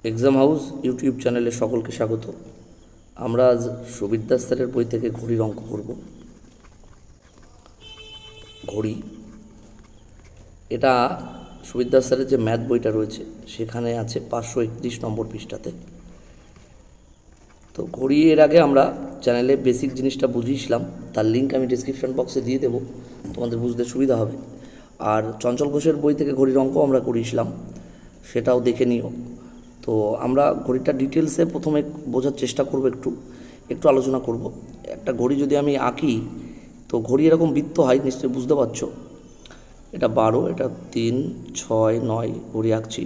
Exam house YouTube চ্যানেলে সকলকে স্বাগত। আমরা আজ সুবিদ্যা স্যারের বই থেকে ঘড়ির অঙ্ক করব। ঘড়ি, এটা সুবিদ্যা স্যারের যে ম্যাথ বইটা রয়েছে সেখানে আছে 531 নম্বর পৃষ্ঠাতে। তো ঘড়ি এর আগে আমরা চ্যানেলে বেসিক জিনিসটা বুঝিয়েছিলাম, তার লিঙ্ক আমি ডিসক্রিপশন বক্সে দিয়ে দেবো, তোমাদের বুঝতে সুবিধা হবে। আর চঞ্চল ঘোষের বই থেকে ঘড়ির অঙ্ক আমরা করিয়েছিলাম, সেটাও দেখে নিও। তো আমরা ঘড়িটা ডিটেলসে প্রথমে বোঝার চেষ্টা করব, একটু আলোচনা করব। একটা ঘড়ি যদি আমি আঁকি, তো ঘড়ি এরকম বৃত্ত হয়, নিশ্চয়ই বুঝতে পারছো। এটা 12, এটা 3, 6, 9 ঘড়ি আঁকছি।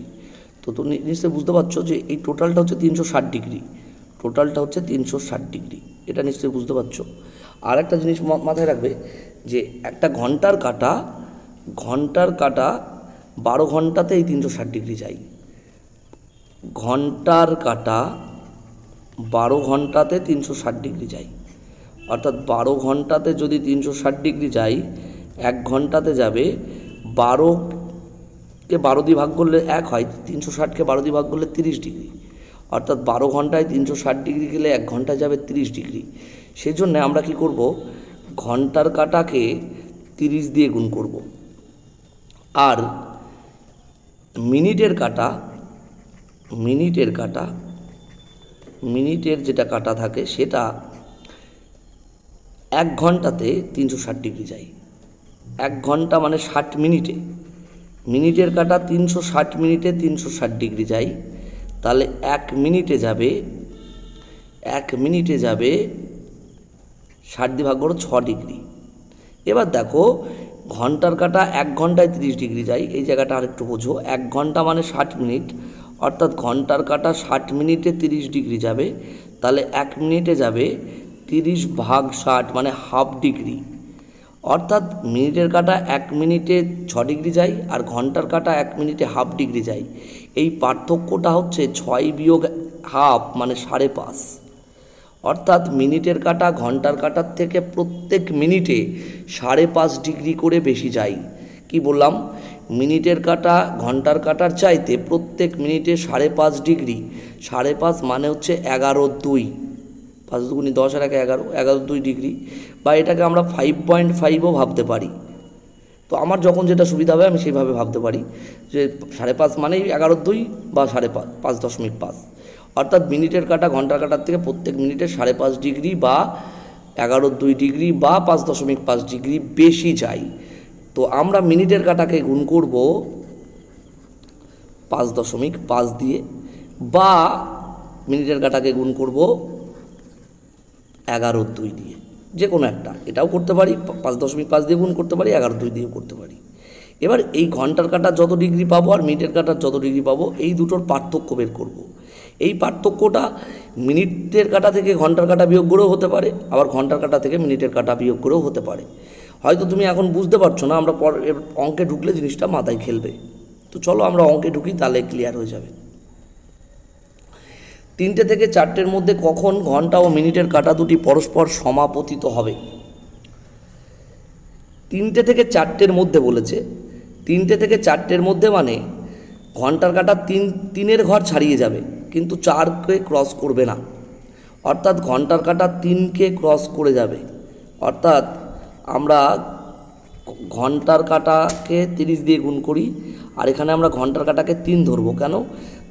তো নিশ্চয়ই বুঝতে পারছো যে এই টোটালটা হচ্ছে 360 ডিগ্রি, টোটালটা হচ্ছে 360 ডিগ্রি, এটা নিশ্চয়ই বুঝতে পারছো। আর একটা জিনিস মাথায় রাখবে যে একটা ঘন্টার কাটা 12 ঘন্টাতেই 360 ডিগ্রি যায়। ঘন্টার কাটা 12 ঘন্টাতে 360 ডিগ্রি যায়, অর্থাৎ 12 ঘন্টাতে যদি 360 ডিগ্রি যায়, 1 ঘন্টাতে যাবে 12কে 12 দিয়ে ভাগ করলে 1 হয়, 360কে 12 দিয়ে ভাগ করলে 30 ডিগ্রি, অর্থাৎ 12 ঘন্টায় 360 ডিগ্রি গেলে 1 ঘন্টায় যাবে 30 ডিগ্রি। সেই জন্য আমরা কি করব, ঘন্টার কাটাকে 30 দিয়ে গুণ করব, আর মিনিটের যেটা কাটা থাকে সেটা 1 ঘন্টাতে 360 ডিগ্রি যায়। 1 ঘন্টা মানে 60 মিনিটে, মিনিটের কাটা 360 মিনিটে 360 ডিগ্রি যায়, তাহলে 1 মিনিটে যাবে 60 দিয়ে ভাগ করো 6 ডিগ্রি। এবার দেখো, ঘন্টার কাটা 1 ঘন্টায় 30 ডিগ্রি যায়, এই জায়গাটা আরেকটু বোঝো। 1 ঘন্টা মানে 60 মিনিট, অর্থাৎ ঘন্টার কাটা 60 মিনিটে 30 ডিগ্রি যাবে, তাহলে 1 মিনিটে যাবে 30 ভাগ 60 মানে হাফ ডিগ্রি, অর্থাৎ মিনিটের কাটা 1 মিনিটে 6 ডিগ্রি যায়, আর ঘন্টার কাটা 1 মিনিটে হাফ ডিগ্রি যায়। এই পার্থক্যটা হচ্ছে 6 বিয়োগ হাফ মানে 5.5, অর্থাৎ মিনিটের কাটা ঘন্টার কাটার থেকে প্রত্যেক মিনিটে 5.5 ডিগ্রি করে বেশি যায়। কি বললাম, মিনিটের কাটা ঘন্টার কাটার চাইতে প্রত্যেক মিনিটে 5.5 ডিগ্রি। 5.5 মানে হচ্ছে 11/2, 5 দুগুণে 10 আর 1 11, 11/2 ডিগ্রি, বা এটাকে আমরা 5.5ও ভাবতে পারি। তো আমার যখন যেটা সুবিধা হবে আমি সেইভাবে ভাবতে পারি যে 5.5 মানেই 11/2 বা 5.5, 5.5, অর্থাৎ মিনিটের কাটা ঘন্টার কাটার থেকে প্রত্যেক মিনিটে 5.5 ডিগ্রি বা 11/2 ডিগ্রি বা 5.5 ডিগ্রি বেশি যায়। তো আমরা মিনিটের কাটাকে গুণ করব 5.5 দিয়ে, বা মিনিটের কাটাকে গুণ করব 11/2 দিয়ে, যে কোনো একটা, এটাও করতে পারি, 5.5 দিয়ে গুণ করতে পারি, 11/2 দিয়েও করতে পারি। এবার এই ঘন্টার কাটার যত ডিগ্রি পাবো আর মিনিটের কাটার যত ডিগ্রি পাবো, এই দুটোর পার্থক্য বের করব। এই পার্থক্যটা মিনিটের কাটা থেকে ঘন্টার কাটা বিয়োগ করেও হতে পারে, আবার ঘন্টার কাটা থেকে মিনিটের কাটা বিয়োগ করেও হতে পারে। হয়তো তুমি এখন বুঝতে পারছো না, আমরা অঙ্কে ঢুকলে জিনিসটা মাথায় খেলবে। তো চলো আমরা অঙ্কে ঢুকি, তাহলে ক্লিয়ার হয়ে যাবে। 3টে থেকে 4টের মধ্যে কখন ঘন্টা ও মিনিটের কাটা দুটি পরস্পর সমাপতিত হবে? 3টে থেকে 4টের মধ্যে বলেছে, 3টে থেকে 4টের মধ্যে মানে ঘন্টার কাটা 3-এর ঘর ছাড়িয়ে যাবে, কিন্তু 4কে ক্রস করবে না, অর্থাৎ ঘন্টার কাটা 3কে ক্রস করে যাবে। অর্থাৎ আমরা ঘন্টার কাটাকে 30 দিয়ে গুণ করি, আর এখানে আমরা ঘন্টার কাটাকে 3 ধরবো। কেন?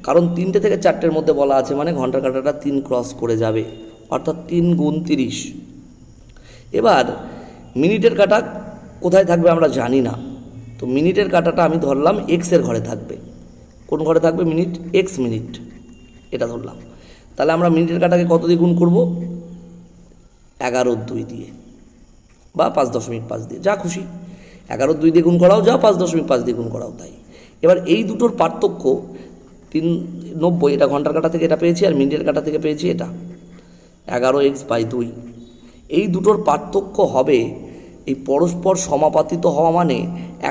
কারণ 3টে থেকে 4টের মধ্যে বলা আছে মানে ঘন্টার কাটাটা 3 ক্রস করে যাবে, অর্থাৎ 3 গুণ 30। এবার মিনিটের কাটা কোথায় থাকবে আমরা জানি না, তো মিনিটের কাটাটা আমি ধরলাম এক্সের ঘরে থাকবে। কোন ঘরে থাকবে? মিনিট, এক্স মিনিট, এটা ধরলাম। তাহলে আমরা মিনিটের কাটাকে কত দিয়ে গুণ করব? 11/2 দিয়ে বা 5.5 দিয়ে, যা খুশি। 11/2 দিয়ে গুণ করাও যা, 5.5 দিয়ে গুণ করাও তাই। এবার এই দুটোর পার্থক্য 390, এটা ঘন্টার কাটা থেকে এটা পেয়েছি, আর মিনিটের কাটা থেকে পেয়েছি এটা 11x/2। এই দুটোর পার্থক্য হবে এই পরস্পর সমাপাতিত হওয়া, মানে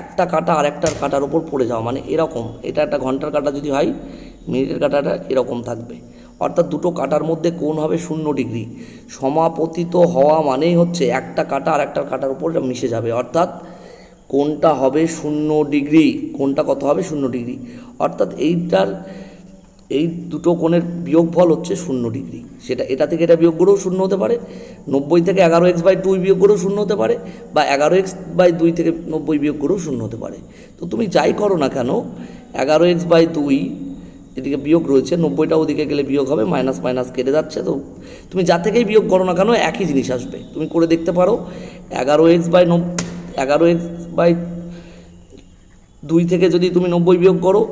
একটা কাটা আর একটার কাটার ওপর পড়ে যাওয়া, মানে এরকম। এটা একটা ঘন্টার কাটা যদি হয়, মিনিটের কাটাটা এরকম থাকবে, অর্থাৎ দুটো কাটার মধ্যে কোণ হবে 0 ডিগ্রি। সমাপতিত হওয়া মানেই হচ্ছে একটা কাটা আর একটার কাটার উপর মিশে যাবে, অর্থাৎ কোণটা হবে 0 ডিগ্রি। কোণটা কত হবে? 0 ডিগ্রি। অর্থাৎ এইটার এই দুটো কোণের বিয়োগফল হচ্ছে 0 ডিগ্রি। সেটা এটা থেকে এটা বিয়োগ করেও 0 হতে পারে, 90 থেকে 11x/2 বিয়োগ করেও 0 হতে পারে, বা 11x/2 থেকে 90 বিয়োগ করেও 0 হতে পারে। তো তুমি যাই করো না কেন 11x/2 এদিকে বিয়োগ রয়েছে, 90টা ওদিকে গেলে বিয়োগ হবে, মাইনাস মাইনাস কেটে যাচ্ছে। তো তুমি যা থেকেই বিয়োগ করো না কেন একই জিনিস আসবে। তুমি করে দেখতে পারো 11x/2 থেকে যদি তুমি 90 বিয়োগ করো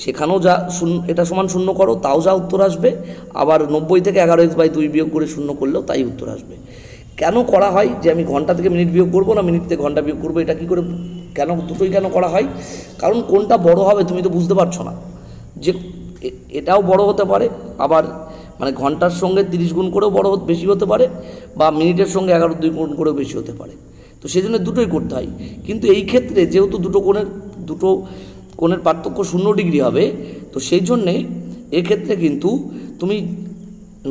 সেখানেও যা এটা সমান 0 করো তাও যা উত্তর আসবে, আবার 90 থেকে 11x/2 বিয়োগ করে 0 করলেও তাই উত্তর আসবে। কেন করা হয় যে আমি ঘন্টা থেকে মিনিট বিয়োগ করবো না মিনিট থেকে ঘন্টা বিয়োগ করবো, এটা কী করে কেন দুটোই কেন করা হয়? কারণ কোনটা বড় হবে তুমি তো বুঝতে পারছো না, যে এটাও বড় হতে পারে, আবার মানে ঘন্টার সঙ্গে 30 গুণ করেও বড় বেশি হতে পারে, বা মিনিটের সঙ্গে 11 গুণ করেও বেশি হতে পারে। তো সেই জন্য দুটোই করতে হয়। কিন্তু এই ক্ষেত্রে যেহেতু দুটো কোণের পার্থক্য 0 ডিগ্রি হবে, তো সেই জন্যে এক্ষেত্রে কিন্তু তুমি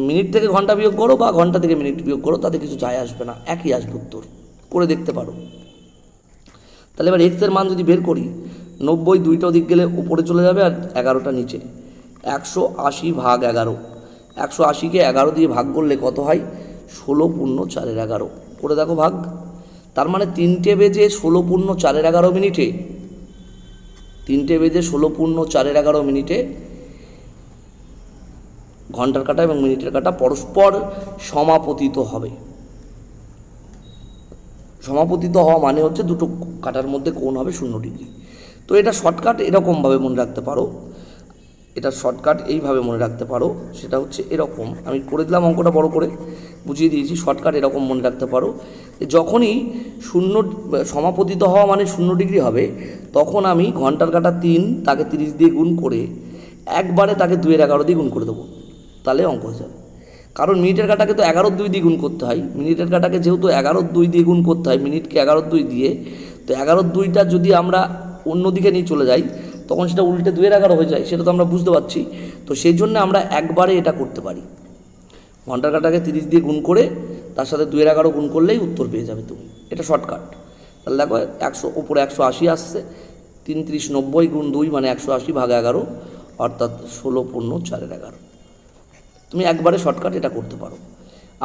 মিনিট থেকে ঘন্টা বিয়োগ করো বা ঘন্টা থেকে মিনিট বিয়োগ করো, তাতে কিছু যায় আসবে না, একই আসবে উত্তর। করে দেখতে পারো। তাহলে এবার এক্সের মান যদি বের করি, 90 দুইটা দিক গেলে উপরে চলে যাবে আর 11টা নিচে। 180/11, 180কে 11 দিয়ে ভাগ করলে কত হয়? 16 পূর্ণ 4/11। করে দেখো ভাগ। তার মানে 3টে বেজে 16 পূর্ণ 4/11 মিনিটে, 3টে বেজে 16 পূর্ণ 4/11 মিনিটে ঘন্টার কাঁটা এবং মিনিটের কাঁটা পরস্পর সমাপতিত হবে। সমাপতিত হওয়া মানে হচ্ছে দুটো কাঁটার মধ্যে কোণ হবে 0 ডিগ্রি। তো এটা শর্টকাট এরকমভাবে মনে রাখতে পারো, এটা শর্টকাট এইভাবে মনে রাখতে পারো, সেটা হচ্ছে এরকম। আমি করে দিলাম অঙ্কটা বড় করে বুঝিয়ে দিয়েছি। শর্টকাট এরকম মনে রাখতে পারো, যখনই 0 সমাপতিত হওয়া মানে 0 ডিগ্রি হবে, তখন আমি ঘন্টার কাঁটা 3 তাকে 30 দিয়ে গুণ করে একবারে তাকে 2/11 দিয়ে গুণ করে দেবো, তাহলে অঙ্ক হয়ে যাবে। কারণ মিনিটের কাঁটাকে তো 11/2 দিয়ে গুণ করতে হয়, মিনিটের কাঁটাকে যেহেতু 11/2 দিয়ে গুণ করতে হয়, মিনিটকে 11/2 দিয়ে, তো 11/2টা যদি আমরা অন্যদিকে নিয়ে চলে যাই তখন সেটা উল্টে 2/11 হয়ে যায়, সেটা তো আমরা বুঝতে পারছি। তো সেই জন্য আমরা একবারে এটা করতে পারি, ঘন্টার কাঁটাকে 30 দিয়ে গুণ করে তার সাথে 2/11 গুণ করলেই উত্তর পেয়ে যাবে তুমি। এটা শর্টকাট। তাহলে দেখো 100 উপরে 180 আসছে, 3 × 30 90 গুণ 2 মানে 180/11, অর্থাৎ 16 পূর্ণ 4/11। তুমি একবারে শর্টকাট এটা করতে পারো।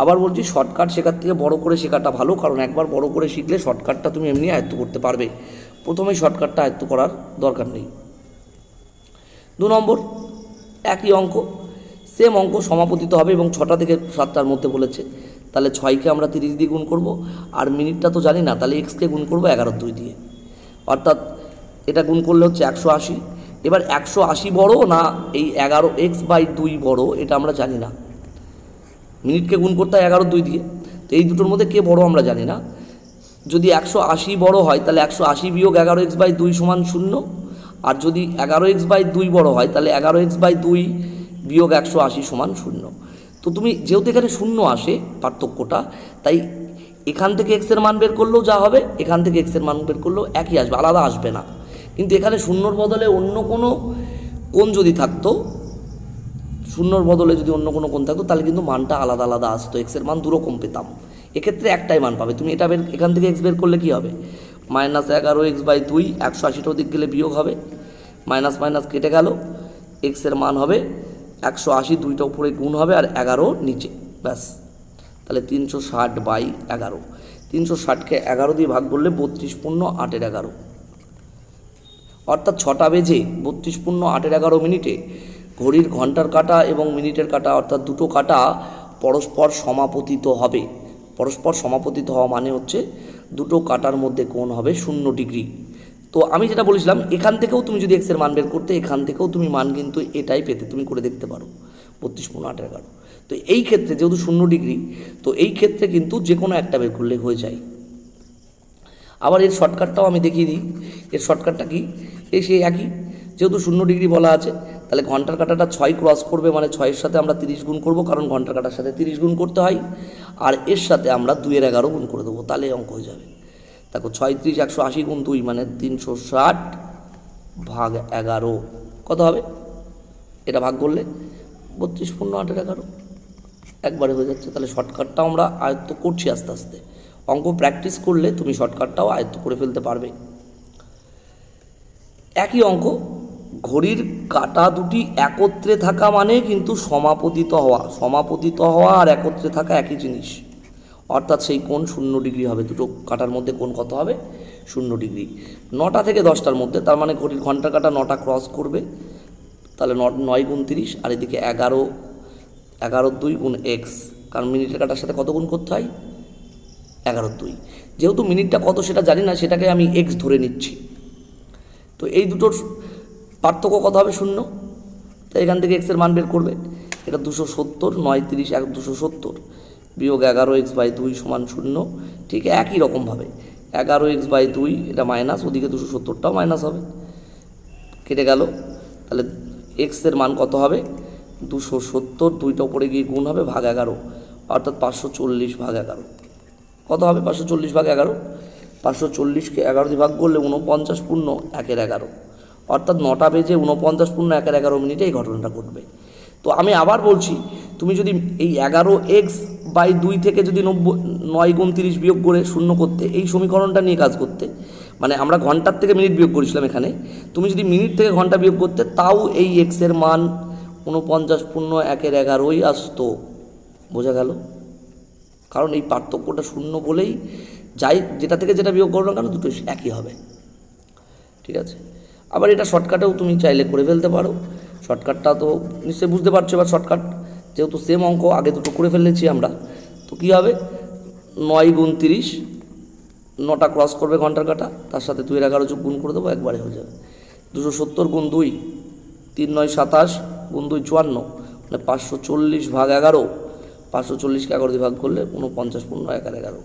আবার বলছি শর্টকাট শেখার থেকে বড় করে শেখাটা ভালো, কারণ একবার বড় করে শিখলে শর্টকাটটা তুমি এমনি আয়ত্ত করতে পারবে, প্রথমেই শর্টকাটটা আয়ত্ত করার দরকার নেই। 2 নম্বর একই অঙ্ক, সেম অঙ্ক, সমাপতিত হবে এবং 6টা থেকে 7টার মধ্যে বলেছে। তাহলে 6কে আমরা 30 দিয়ে গুণ করব, আর মিনিটটা তো জানি না, তাহলে এক্সকে গুণ করবো 11/2 দিয়ে, অর্থাৎ এটা গুণ করলে হচ্ছে 180। এবার 180 বড় না এই 11x/2 বড়, এটা আমরা জানি না। মিনিটকে গুণ করতে হয় 11/2 দিয়ে, তো এই দুটোর মধ্যে কে বড় আমরা জানি না। যদি 180 বড় হয় তাহলে 180 বিয়োগ 11x/2 সমান 0, আর যদি 11x/2 বড় হয় তাহলে 11x/2 বিয়োগ 180 সমান 0। তো তুমি যেহেতু এখানে 0 আসে পার্থক্যটা, তাই এখান থেকে এক্সের মান বের করলেও যা হবে এখান থেকে এক্সের মান বের করলেও একই আসবে, আলাদা আসবে না। কিন্তু এখানে 0-র বদলে অন্য কোনো কোণ যদি থাকতো, 0-র বদলে যদি অন্য কোনো কোণ থাকতো, তাহলে কিন্তু মানটা আলাদা আলাদা আসতো, এক্সের মান দুরকম পেতাম। এক্ষেত্রে একটাই মান পাবে তুমি। এটা এখান থেকে এক্স বের করলে কী হবে? -11x/2, 180টার দিক গেলে বিয়োগ হবে, মাইনাস মাইনাস কেটে গেল, এক্সের মান হবে 180, 2টা উপরে গুণ হবে আর 11 নিচে, ব্যাস। তাহলে 360/11, 360কে 11 দিয়ে ভাগ করলে 32 পূর্ণ 8/11, অর্থাৎ 6টা বেজে 32 পূর্ণ 8/11 মিনিটে ঘড়ির ঘন্টার কাঁটা এবং মিনিটের কাঁটা অর্থাৎ দুটো কাঁটা পরস্পর সমাপতিত হবে। পরস্পর সমাপতিত হওয়া মানে হচ্ছে দুটো কাঁটার মধ্যে কোণ হবে 0 ডিগ্রি। তো আমি যেটা বলেছিলাম, এখান থেকেও তুমি যদি এক্সের মান বের করতে, এখান থেকেও তুমি মান কিন্তু এটাই পেতে, তুমি করে দেখতে পারো 32 পূর্ণ 8/11। তো এই ক্ষেত্রে যেহেতু 0 ডিগ্রি, তো এই ক্ষেত্রে কিন্তু যে কোনো একটা বের করলে হয়ে যায়। আবার এর শর্টকাটটাও আমি দেখিয়ে দিই। এর শর্টকাটটা কি? সেই একই, যেহেতু 0 ডিগ্রি বলা আছে, তাহলে ঘন্টার কাঁটাটা 6 ক্রস করবে, মানে 6-এর সাথে আমরা 30 গুণ করব, কারণ ঘন্টার কাঁটার সাথে 30 গুণ করতে হয়, আর এর সাথে আমরা 2/11 গুণ করে দেবো, তাহলে অঙ্ক হয়ে যাবে। দেখো 6 × 30 180 গুণ 2 মানে 360/11 কত হবে? এটা ভাগ করলে 32 পূর্ণ 8/11 একবারে হয়ে যাচ্ছে। তাহলে শর্টকাটটাও আমরা আয়ত্ত করছি আস্তে আস্তে। অঙ্ক প্র্যাকটিস করলে তুমি শর্টকাটটাও আয়ত্ত করে ফেলতে পারবে। একই অঙ্ক, ঘড়ির কাটা দুটি একত্রে থাকা মানে কিন্তু সমাপতিত হওয়া। সমাপতিত হওয়া আর একত্রে থাকা একই জিনিস, অর্থাৎ সেই কোণ 0 ডিগ্রি হবে। দুটো কাটার মধ্যে কোণ কত হবে? 0 ডিগ্রি। 9টা থেকে 10টার মধ্যে, তার মানে ঘড়ির ঘন্টার কাটা 9টা ক্রস করবে, তাহলে 9 গুণ 30, আর এদিকে 11 2 গুণ এক্স, কারণ মিনিটের কাটার সাথে কত গুণ করতে হয়? 11 2। যেহেতু মিনিটটা কত সেটা জানি না, সেটাকে আমি এক্স ধরে নিচ্ছি। তো এই দুটোর পার্থক্য কত হবে? 0। তো এখান থেকে এক্সের মান বের করবে। এটা 270, 9 30 270 বিয়োগ 11x/2 সমান 0। ঠিক একই রকমভাবে 11x/2 এটা মাইনাস, ওদিকে 270টাও মাইনাস হবে, কেটে গেল। তাহলে এক্সের মান কত হবে? 270, 2টা উপরে গিয়ে গুণ হবে, ভাগ 11, অর্থাৎ 540/11। কত হবে? 540/11। 540কে 11 দিয়ে ভাগ করলে 49 পূর্ণ 1/11, অর্থাৎ 9টা বেজে 49 পূর্ণ 1/11 মিনিটে এই ঘটনাটা ঘটবে। তো আমি আবার বলছি, তুমি যদি এই 11x/2 থেকে যদি 9 গুণ 30 বিয়োগ করে 0 করতে, এই সমীকরণটা নিয়ে কাজ করতে, মানে আমরা ঘন্টার থেকে মিনিট বিয়োগ করেছিলাম এখানে, তুমি যদি মিনিট থেকে ঘন্টা বিয়োগ করতে, তাও এই এক্সের মান 49 পূর্ণ 1/11 আসতো। বোঝা গেল? কারণ এই পার্থক্যটা 0 বলেই যাই যেটা থেকে যেটা বিয়োগ করো না কেন, দুটো একই হবে। ঠিক আছে? আবার এটা শর্টকাটেও তুমি চাইলে করে ফেলতে পারো। শর্টকাটটা তো নিশ্চয়ই বুঝতে পারছো। এবার শর্টকাট যেহেতু সেম অঙ্ক, আগে দুটো করে ফেলেছি আমরা, তো কী হবে? 9 গুণ 30, 9টা ক্রস করবে ঘন্টার কাটা, তার সাথে 2 এর 11 যোগ গুণ করে দেবো, একবারে হয়ে যাবে। 270 গুণ 2, 3 9 27 গুণ 2 54, মানে 540/11। 540কে 11 দিয়ে ভাগ করলে 49 পূর্ণ 1/11,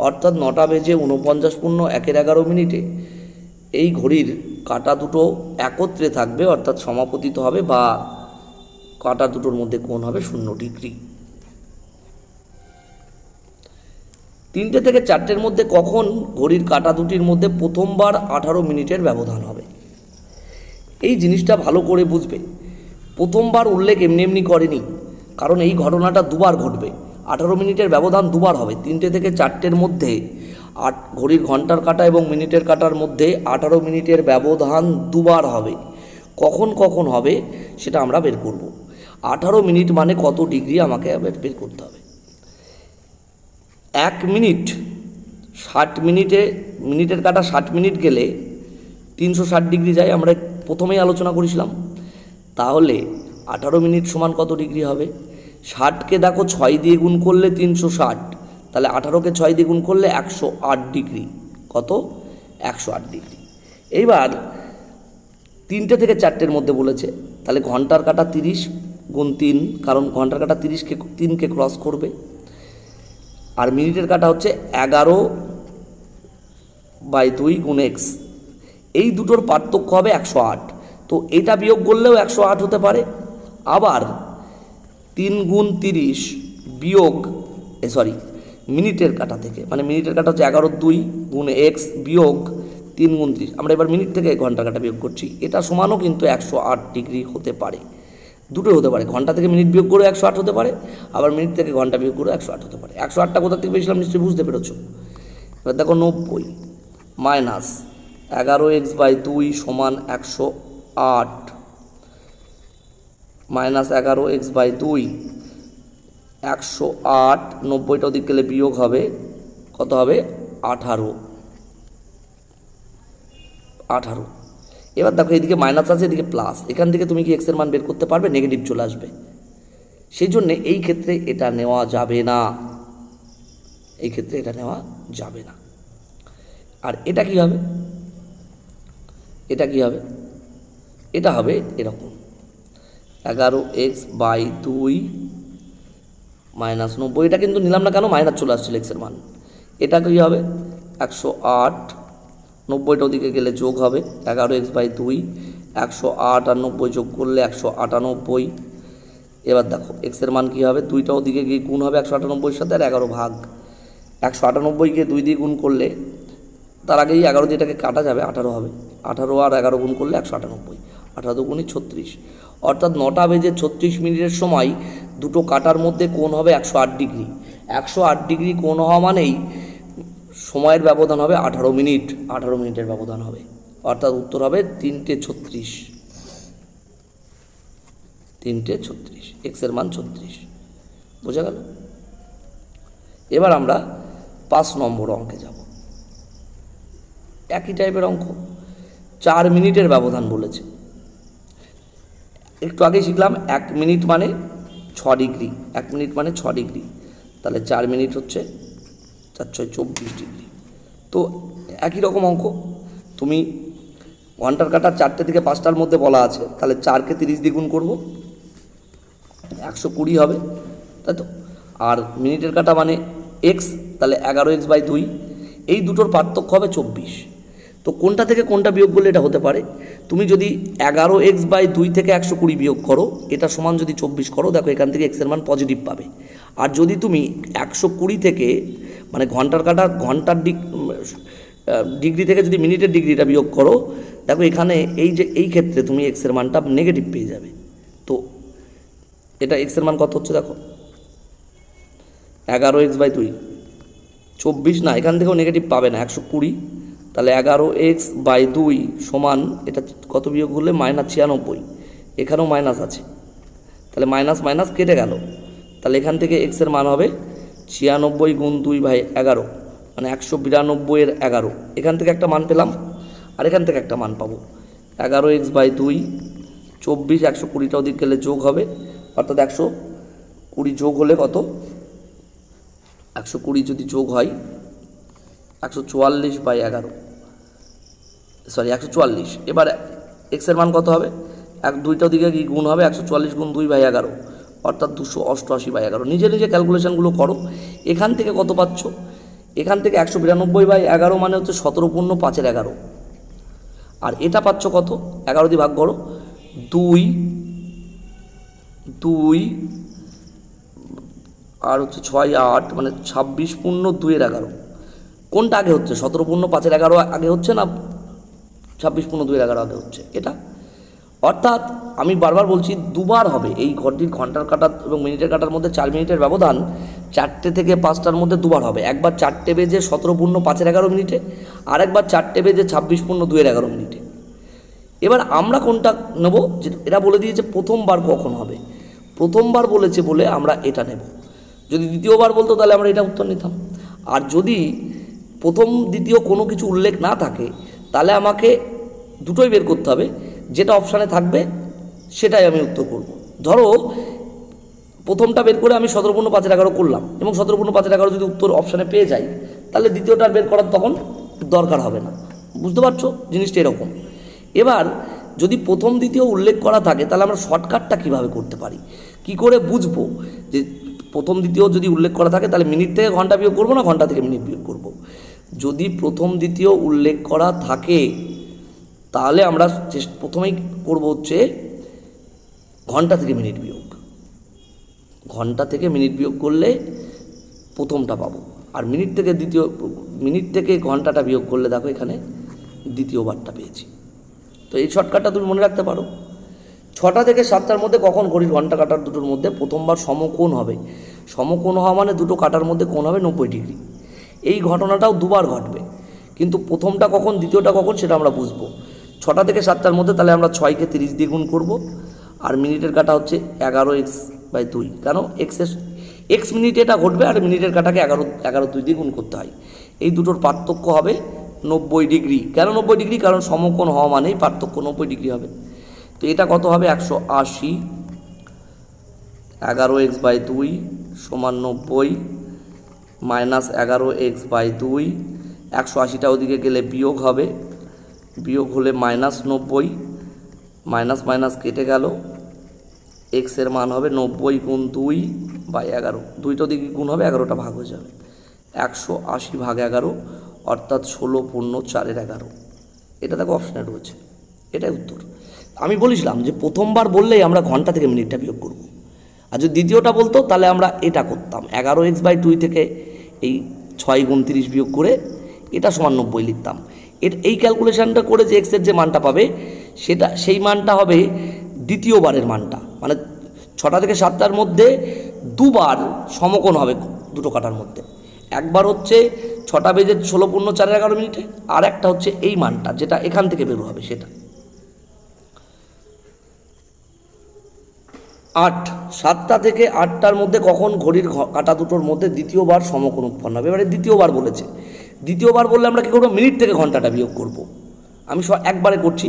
অর্থাৎ 9টা বেজে 49 পূর্ণ 1/11 মিনিটে এই ঘড়ির কাটা দুটো একত্রে থাকবে, অর্থাৎ সমাপতিত হবে, বা কাটা দুটোর মধ্যে কোণ হবে 0 ডিগ্রি। 3টে থেকে 4টের মধ্যে কখন ঘড়ির কাটা দুটির মধ্যে প্রথমবার 18 মিনিটের ব্যবধান হবে? এই জিনিসটা ভালো করে বুঝবে। প্রথমবার উল্লেখ এমনি এমনি করেনি, কারণ এই ঘটনাটা দুবার ঘটবে। 18 মিনিটের ব্যবধান দুবার হবে। 3টে থেকে 4টের মধ্যে ঘড়ির ঘন্টার কাটা এবং মিনিটের কাটার মধ্যে 18 মিনিটের ব্যবধান দুবার হবে। কখন কখন হবে সেটা আমরা বের করব। 18 মিনিট মানে কত ডিগ্রি আমাকে বের করতে হবে। 1 মিনিট 60 মিনিটে, মিনিটের কাটা 60 মিনিট গেলে 360 ডিগ্রি যায়, আমরা প্রথমেই আলোচনা করেছিলাম। তাহলে 18 মিনিট সমান কত ডিগ্রি হবে? 60কে দেখো 6 দিয়ে গুণ করলে 360, তাহলে 18কে 6 দিয়ে গুণ করলে 108 ডিগ্রি। কত? 108 ডিগ্রি। এইবার 3টে থেকে 4টের মধ্যে বলেছে, তাহলে ঘন্টার কাটা 30 গুণ 3, কারণ ঘন্টার কাটা 3কে ক্রস করবে, আর মিনিটের কাটা হচ্ছে 11/2 গুণ এক্স। এই দুটোর পার্থক্য হবে 108। তো এটা বিয়োগ করলেও 108 হতে পারে। আবার 3 গুণ 30 বিয়োগ মিনিটের কাটা থেকে, মানে মিনিটের কাটা হচ্ছে 11/2 গুণ এক্স বিয়োগ 3 গুণ 30। আমরা এবার মিনিট থেকে ঘন্টার কাটা বিয়োগ করছি, এটা সমানও কিন্তু 108 ডিগ্রি হতে পারে। দুটোই হতে পারে, ঘন্টা থেকে মিনিট বিয়োগ করে 108 হতে পারে, আবার মিনিট থেকে ঘন্টা বিয়োগ করে 108 হতে পারে। 108টা কোথা থেকে পেয়েছিলাম নিশ্চয়ই বুঝতে পেরেছো। এবার দেখো 90 মাইনাস 11x/2 সমান 108, মাইনাস 11x/2 108, 90টা ওদিক গেলে বিয়োগ হবে, কত হবে? 18। এবার দেখো এদিকে মাইনাস আছে, এদিকে প্লাস, এখান থেকে তুমি কি এক্সের মান বের করতে পারবে? নেগেটিভ চলে আসবে। সেই জন্যে এই ক্ষেত্রে এটা নেওয়া যাবে না, এই ক্ষেত্রে এটা নেওয়া যাবে না। আর এটা কি হবে? এটা কি হবে? এটা হবে এরকম 11x/2 মাইনাস 90। এটা কিন্তু নিলাম না কেন? মাইনাস চলে আসছিল এক্সের মান। এটা কি হবে? 108, 90টা ওদিকে গেলে যোগ হবে, 11x/2 108 আর 90 যোগ করলে 198। এবার দেখো এক্সের মান কী হবে? 2টা ওদিকে গিয়ে গুণ হবে 198-এর সাথে, আর 11 ভাগ 198কে 2 দিয়ে গুণ করলে, তার আগেই 11 দিয়ে এটাকে কাটা যাবে, 18 হবে। 18 আর 11 গুণ করলে 198, 18 দুগুণে 36, অর্থাৎ 9টা বেজে 36 মিনিটের সময় দুটো কাটার মধ্যে কোণ হবে 108 ডিগ্রি। 108 ডিগ্রি কোণ হওয়া মানেই সময়ের ব্যবধান হবে 18 মিনিট। 18 মিনিটের ব্যবধান হবে, অর্থাৎ উত্তর হবে 3টে 36। 3টে 36, এক্সের মান 36। বোঝা গেল? এবার আমরা 5 নম্বর অঙ্কে যাব। একই টাইপের অঙ্ক, 4 মিনিটের ব্যবধান বলেছে। একটু আগে শিখলাম 1 মিনিট মানে 6 ডিগ্রি, 1 মিনিট মানে 6 ডিগ্রি, তাহলে 4 মিনিট হচ্ছে 4 × 6 = 24 ডিগ্রি। তো একই রকম অঙ্ক, তুমি ঘন্টার কাঁটা 4টে থেকে 5টার মধ্যে বলা আছে, তাহলে 4কে 30 দিয়ে গুণ করবো, 120 হবে, তাই তো। আর মিনিটের কাঁটা মানে এক্স, তাহলে 11x/2, এই দুটোর পার্থক্য হবে 24। তো কোনটা থেকে কোনটা বিয়োগ করলে এটা হতে পারে? তুমি যদি 11x/2 থেকে 120 বিয়োগ করো, এটা সমান যদি 24 করো, দেখো এখান থেকে এক্সের মান পজিটিভ পাবে। আর যদি তুমি 120 থেকে মানে ঘন্টার কাঁটা ঘন্টার ডিগ্রি থেকে যদি মিনিটের ডিগ্রিটা বিয়োগ করো, দেখো এখানে এই ক্ষেত্রে তুমি এক্সের মানটা নেগেটিভ পেয়ে যাবে। তো এটা এক্সের মান কত হচ্ছে দেখো, 11x/2, 24 না, এখান থেকেও নেগেটিভ পাবে না, 120, তাহলে 11x/2 সমান এটা কত বিয়োগ করলে -96, এখানেও মাইনাস আছে, তাহলে মাইনাস মাইনাস কেটে গেল, তাহলে এখান থেকে এক্সের মান হবে 96 × 2/11, মানে 192 × 11। এখান থেকে একটা মান পেলাম, আর এখান থেকে একটা মান পাবো, 11x/2, 24, 120টা ওদিক গেলে যোগ হবে, অর্থাৎ 120 যোগ হলে কত, 120 যদি যোগ হয় 144/11, সরি 144। এবার এক্সের মান কত হবে, 2টা দিকে কি গুণ হবে, 144 × 2/11, অর্থাৎ 288/11। নিজে নিজে ক্যালকুলেশনগুলো করো। এখান থেকে কত পাচ্ছ, এখান থেকে 192/11 মানে হচ্ছে 17 পূর্ণ 5-এর 11, আর এটা পাচ্ছ কত, 11 দিয়ে ভাগ করো, 2 আর হচ্ছে 6 8, মানে 26 পূর্ণ 2-এর 11। কোনটা আগে হচ্ছে, 17 পূর্ণ 5-এর 11 আগে হচ্ছে না 26 পূর্ণ 2-এর 11 আগে হচ্ছে? এটা, অর্থাৎ আমি বারবার বলছি দুবার হবে এই ঘন্টার কাঁটা এবং মিনিটের কাঁটার মধ্যে 4 মিনিটের ব্যবধান 4টে থেকে 5টার মধ্যে দুবার হবে। একবার 4টে বেজে 17 পূর্ণ 5-এর 11 মিনিটে, আর একবার 4টে বেজে 26 পূর্ণ 2-এর 11 মিনিটে। এবার আমরা কোনটা নেব, যে এরা বলে দিয়েছে প্রথমবার কখন হবে, প্রথমবার বলেছে বলে আমরা এটা নেব। যদি দ্বিতীয়বার বলতো তাহলে আমরা এটা উত্তর নিতাম। আর যদি প্রথম দ্বিতীয় কোনো কিছু উল্লেখ না থাকে, তাহলে আমাকে দুটোই বের করতে হবে, যেটা অপশানে থাকবে সেটাই আমি উত্তর করব। ধরো প্রথমটা বের করে আমি 17 পূর্ণ 5-এর 11 করলাম, এবং 17 পূর্ণ 5-এর 11 যদি উত্তর অপশানে পেয়ে যাই, তাহলে দ্বিতীয়টা বের করার তখন দরকার হবে না। বুঝতে পারছো জিনিসটা এরকম। এবার যদি প্রথম দ্বিতীয় উল্লেখ করা থাকে, তাহলে আমরা শর্টকাটটা কীভাবে করতে পারি, কি করে বুঝবো যে প্রথম দ্বিতীয় যদি উল্লেখ করা থাকে, তাহলে মিনিট থেকে ঘন্টা বিয়োগ করবো না ঘন্টা থেকে মিনিট বিয়োগ করব? যদি প্রথম দ্বিতীয় উল্লেখ করা থাকে, তাহলে আমরা প্রথমেই করব হচ্ছে ঘন্টা থেকে মিনিট বিয়োগ। ঘন্টা থেকে মিনিট বিয়োগ করলে প্রথমটা পাবো, আর মিনিট থেকে ঘন্টাটা বিয়োগ করলে দেখো এখানে দ্বিতীয়বারটা পেয়েছি। তো এই শর্টকাটটা তুমি মনে রাখতে পারো। 6টা থেকে 7টার মধ্যে কখন ঘড়ির ঘন্টা কাটার দুটোর মধ্যে প্রথমবার সমকোণ হবে। সমকোণ হওয়া মানে দুটো কাটার মধ্যে কোণ হবে 90 ডিগ্রি। এই ঘটনাটাও দুবার ঘটবে, কিন্তু প্রথমটা কখন দ্বিতীয়টা কখন সেটা আমরা বুঝবো। 6টা থেকে 7টার মধ্যে, তাহলে আমরা 6কে 30 দিয়ে গুণ করবো, আর মিনিটের কাটা হচ্ছে 11x/2, কেন এক্স মিনিটে এটা ঘটবে, আর মিনিটের কাটাকে 11 দিয়ে গুণ করতে হয়। এই দুটোর পার্থক্য হবে 90 ডিগ্রি। কেন 90 ডিগ্রি? কারণ সমকোণ হওয়া মানেই পার্থক্য 90 ডিগ্রি হবে। তো এটা কত হবে, 180 11x/2 সমান 90 মাইনাস 11x/2, 180টা ওদিকে গেলে বিয়োগ হবে, বিয়োগ হলে -90, মাইনাস মাইনাস কেটে গেল, এক্সের মান হবে 90 × 2/11, দুইটা দিকে গুণ হবে, 11টা ভাগ হয়ে যাবে, 180/11, অর্থাৎ 16 পূর্ণ 4-এর 11। এটা দেখো অপশানে রয়েছে, এটাই উত্তর। আমি বলেছিলাম যে প্রথমবার বললেই আমরা ঘন্টা থেকে মিনিটটা বিয়োগ করব, আর যদি দ্বিতীয়টা বলতো তাহলে আমরা এটা করতাম, 11x/2 থেকে এই 6 × 30 বিয়োগ করে এটা সমান 90 লিখতাম। এই ক্যালকুলেশানটা করে যে এক্সের যে মানটা পাবে, সেই মানটা হবে দ্বিতীয়বারের মানটা, মানে 6টা থেকে 7টার মধ্যে দুবার সমকোণ হবে দুটো কাটার মধ্যে। একবার হচ্ছে 6টা বেজে 16 পূর্ণ 4-এর 11 মিনিটে, আর একটা হচ্ছে এই মানটা যেটা এখান থেকে বের হবে সেটা। 8, 7টা থেকে 8টার মধ্যে কখন ঘড়ির কাঁটা দুটোর মধ্যে দ্বিতীয়বার সমকোণ উৎপন্ন হবে। এবারে দ্বিতীয়বার বলেছে, দ্বিতীয়বার বললে আমরা কী করবো, মিনিট থেকে ঘন্টাটা বিয়োগ করব। আমি একবারে করছি,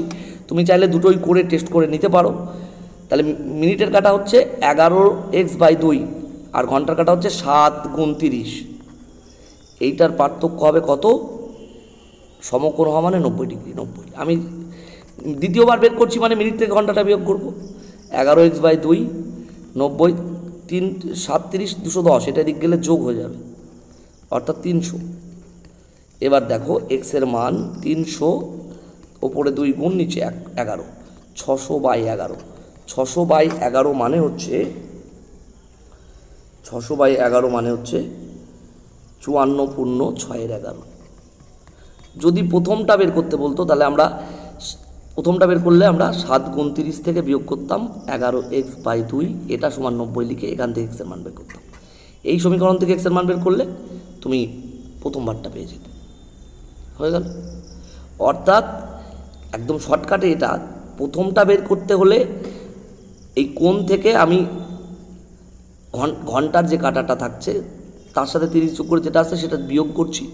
তুমি চাইলে দুটোই করে টেস্ট করে নিতে পারো। তাহলে মিনিটের কাটা হচ্ছে 11x/2 আর ঘন্টার কাটা হচ্ছে 7 × 30। এইটার পার্থক্য হবে কত, সমকোণ হওয়া মানে 90 ডিগ্রি। 90 আমি দ্বিতীয়বার বের করছি মানে মিনিট থেকে ঘন্টাটা বিয়োগ করব। 11x/2 90, 3 7 30 210, এটা দিক গেলে যোগ হয়ে যাবে অর্থাৎ 300। এবার দেখো এক্সের মান 300, ওপরে 2 গুণ নিচে 11, 600/11। 600/11 মানে হচ্ছে 600/11 মানে হচ্ছে 54.611। যদি প্রথমটা বের করতে বলতো তাহলে আমরা প্রথমটা বের করলে আমরা 7 × 30 থেকে বিয়োগ করতাম 11x/2, এটা সমান 90 লিখে এখান থেকে এক্সের মান বের করতাম। এই সমীকরণ থেকে এক্সের মান বের করলে তুমি প্রথমবারটা পেয়ে যেতে, হয়ে গেল। অর্থাৎ একদম শর্টকাটে এটা প্রথমটা বের করতে হলে এই কোণ থেকে আমি ঘন্টার যে কাঁটাটা থাকছে তার সাথে 30 যোগ করে যেটা আসছে সেটা বিয়োগ করছি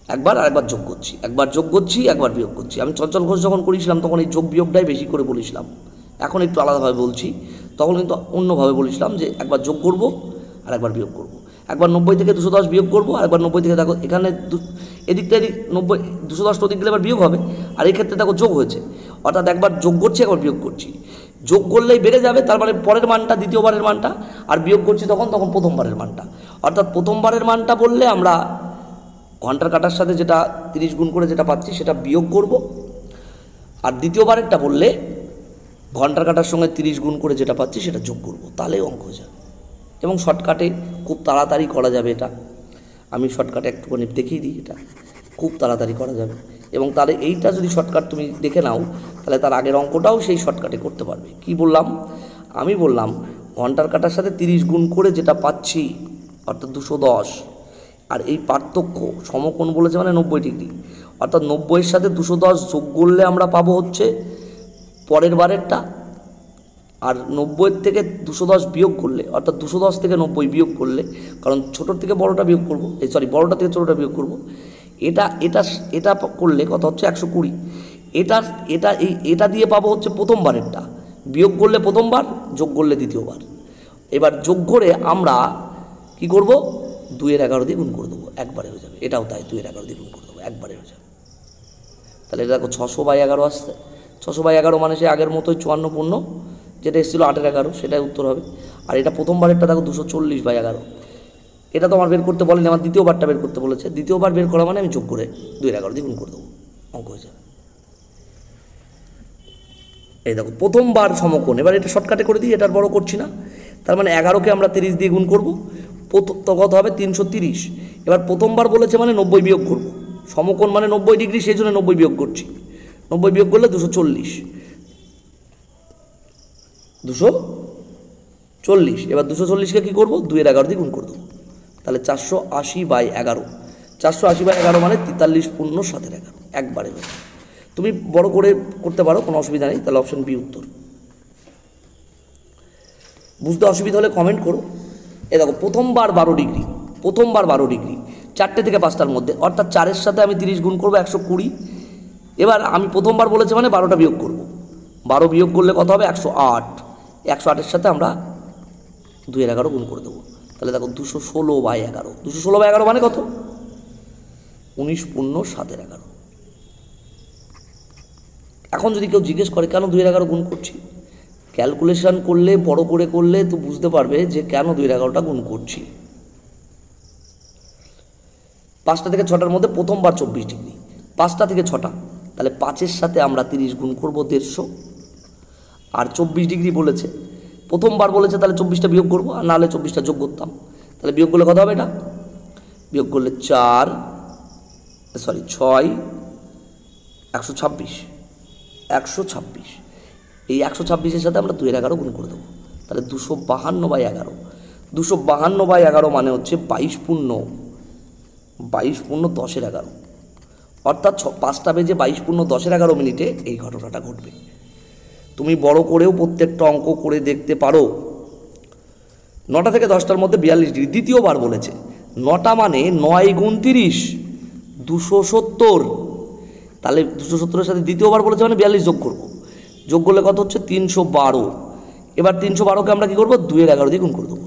একবার, আর একবার যোগ করছি, একবার যোগ করছি, একবার বিয়োগ করছি। আমি চঞ্চল ঘোষ যখন করেছিলাম তখন এই যোগ বিয়োগটাই বেশি করে বলেছিলাম, এখন একটু আলাদাভাবে বলছি। তখন কিন্তু অন্যভাবে বলেছিলাম যে একবার যোগ করব আর একবার বিয়োগ করব, একবার 90 থেকে 210 বিয়োগ করব, আর একবার 90 থেকে দেখো এখানে এদিকটা 90 210 ওদিক গেলে এবার বিয়োগ হবে, আর এই ক্ষেত্রে দেখো যোগ হয়েছে, অর্থাৎ একবার যোগ করছি একবার বিয়োগ করছি। যোগ করলেই বেড়ে যাবে, তার মানে পরের মানটা দ্বিতীয়বারের মানটা, আর বিয়োগ করছি তখন প্রথমবারের মানটা। অর্থাৎ প্রথমবারের মানটা বললে আমরা ঘন্টার কাটার সাথে যেটা 30 গুণ করে যেটা পাচ্ছি সেটা বিয়োগ করব, আর দ্বিতীয়বারেরটা বললে ঘন্টার কাটার সঙ্গে 30 গুণ করে যেটা পাচ্ছি সেটা যোগ করব, তাহলেই অঙ্ক হয়ে যাবে। এবং শর্টকাটে খুব তাড়াতাড়ি করা যাবে এটা, আমি শর্টকাটে একটুখানি দেখিয়ে দিই, এটা খুব তাড়াতাড়ি করা যাবে। এবং তাহলে এইটা যদি শর্টকাট তুমি দেখে নাও তাহলে তার আগের অঙ্কটাও সেই শর্টকাটে করতে পারবে। কি বললাম, আমি বললাম ঘন্টার কাটার সাথে 30 গুণ করে যেটা পাচ্ছি অর্থাৎ 210, আর এই পার্থক্য সমকোণ বলেছে মানে 90 ডিগ্রি, অর্থাৎ 90-এর সাথে 210 যোগ করলে আমরা পাবো হচ্ছে পরের বারেরটা, আর 90-এর থেকে 210 বিয়োগ করলে অর্থাৎ 210 থেকে 90 বিয়োগ করলে, কারণ ছোটোর থেকে বড়োটা বিয়োগ করবো, বড়োটা থেকে ছোটোটা বিয়োগ করবো, এটা এটা এটা করলে কত হচ্ছে 120। এটা দিয়ে পাবো হচ্ছে প্রথমবারেরটা, বিয়োগ করলে প্রথমবার, যোগ করলে দ্বিতীয়বার। এবার যোগ করে আমরা কি করব, 2-11 দিয়ে গুণ করে দেবো, একবারে হয়ে যাবে। এটাও তাই, 2-11 দিয়ে গুণ করে দেবো, একবারে হয়ে যাবে। তাহলে এটা দেখো 600/11 আসছে। 600/11 মানে সে আগের মতোই 54, যেটা এসেছিলো 8-11, সেটাই উত্তর হবে। আর এটা প্রথমবারেরটা দেখো 240/11, এটা তো আমার বের করতে বলেনি, আমার দ্বিতীয়বারটা বের করতে বলেছে। দ্বিতীয়বার বের করা মানে আমি যোগ করে 2-11 দিয়ে গুণ করে দেবো, অঙ্ক হয়ে যাবে। এই দেখো প্রথমবার সমকোণ। এবার এটা শর্টকাটে করে দিই, এটার বড় করছি না। তার মানে 11কে আমরা 30 দিয়ে গুণ করবো, তো কত হবে 330। এবার প্রথমবার বলেছে মানে 90 বিয়োগ করব, সমকোণ মানে 90 ডিগ্রি, সেই জন্য 90 বিয়োগ করছি। 90 বিয়োগ করলে 240, 240। এবার 240কে কী করবো, 2-11 দিয়ে গুণ করে দেবো, তাহলে 480/11। 480/11 মানে 43.711, একবারে হবে। তুমি বড় করে করতে পারো, কোনো অসুবিধা নেই। তাহলে অপশন বি উত্তর। বুঝতে অসুবিধা হলে কমেন্ট করো। এ দেখো প্রথমবার 12 ডিগ্রি, প্রথমবার 12 ডিগ্রি 4টে থেকে 5টার মধ্যে, অর্থাৎ 4-এর সাথে আমি 30 গুণ করবো 120। এবার আমি প্রথমবার বলেছে মানে 12টা বিয়োগ করব, 12 বিয়োগ করলে কত হবে 108। 108-এর সাথে আমরা 2-11 গুণ করে দেবো, তাহলে দেখো 216/11। 216/11 মানে কত, 19.711। এখন যদি কেউ জিজ্ঞেস করে কেন 2-11 গুণ করছি, ক্যালকুলেশন করলে বড় করে করলে তো বুঝতে পারবে যে কেন 2-11টা গুণ করছি। 5টা থেকে 6টার মধ্যে প্রথমবার 24 ডিগ্রি, 5টা থেকে 6টা, তাহলে 5-এর সাথে আমরা 30 গুণ করবো 150, আর 24 ডিগ্রি বলেছে, প্রথমবার বলেছে তাহলে 24টা বিয়োগ করবো, আর নাহলে 24টা যোগ করতাম। তাহলে বিয়োগ করলে কত হবে, এটা বিয়োগ করলে 6 126, 126। এই 126-এর সাথে আমরা 2-11 গুণ করে দেবো, তাহলে 252/11। 252/11 মানে হচ্ছে 22.1011, অর্থাৎ 5টা বেজে 22.1011 মিনিটে এই ঘটনাটা ঘটবে। তুমি বড় করেও প্রত্যেকটা অঙ্ক করে দেখতে পারো। 9টা থেকে 10টার মধ্যে 42 ডিগ্রি দ্বিতীয়বার বলেছে। 9টা মানে 9 গুণ 30 270, তাহলে 270-এর সাথে দ্বিতীয়বার বলেছে মানে 42 যোগ করবো, যোগ করলে কত হচ্ছে 312। এবার 312কে আমরা কী করবো 2-এর 11 দিয়ে গুণ করে দেবো,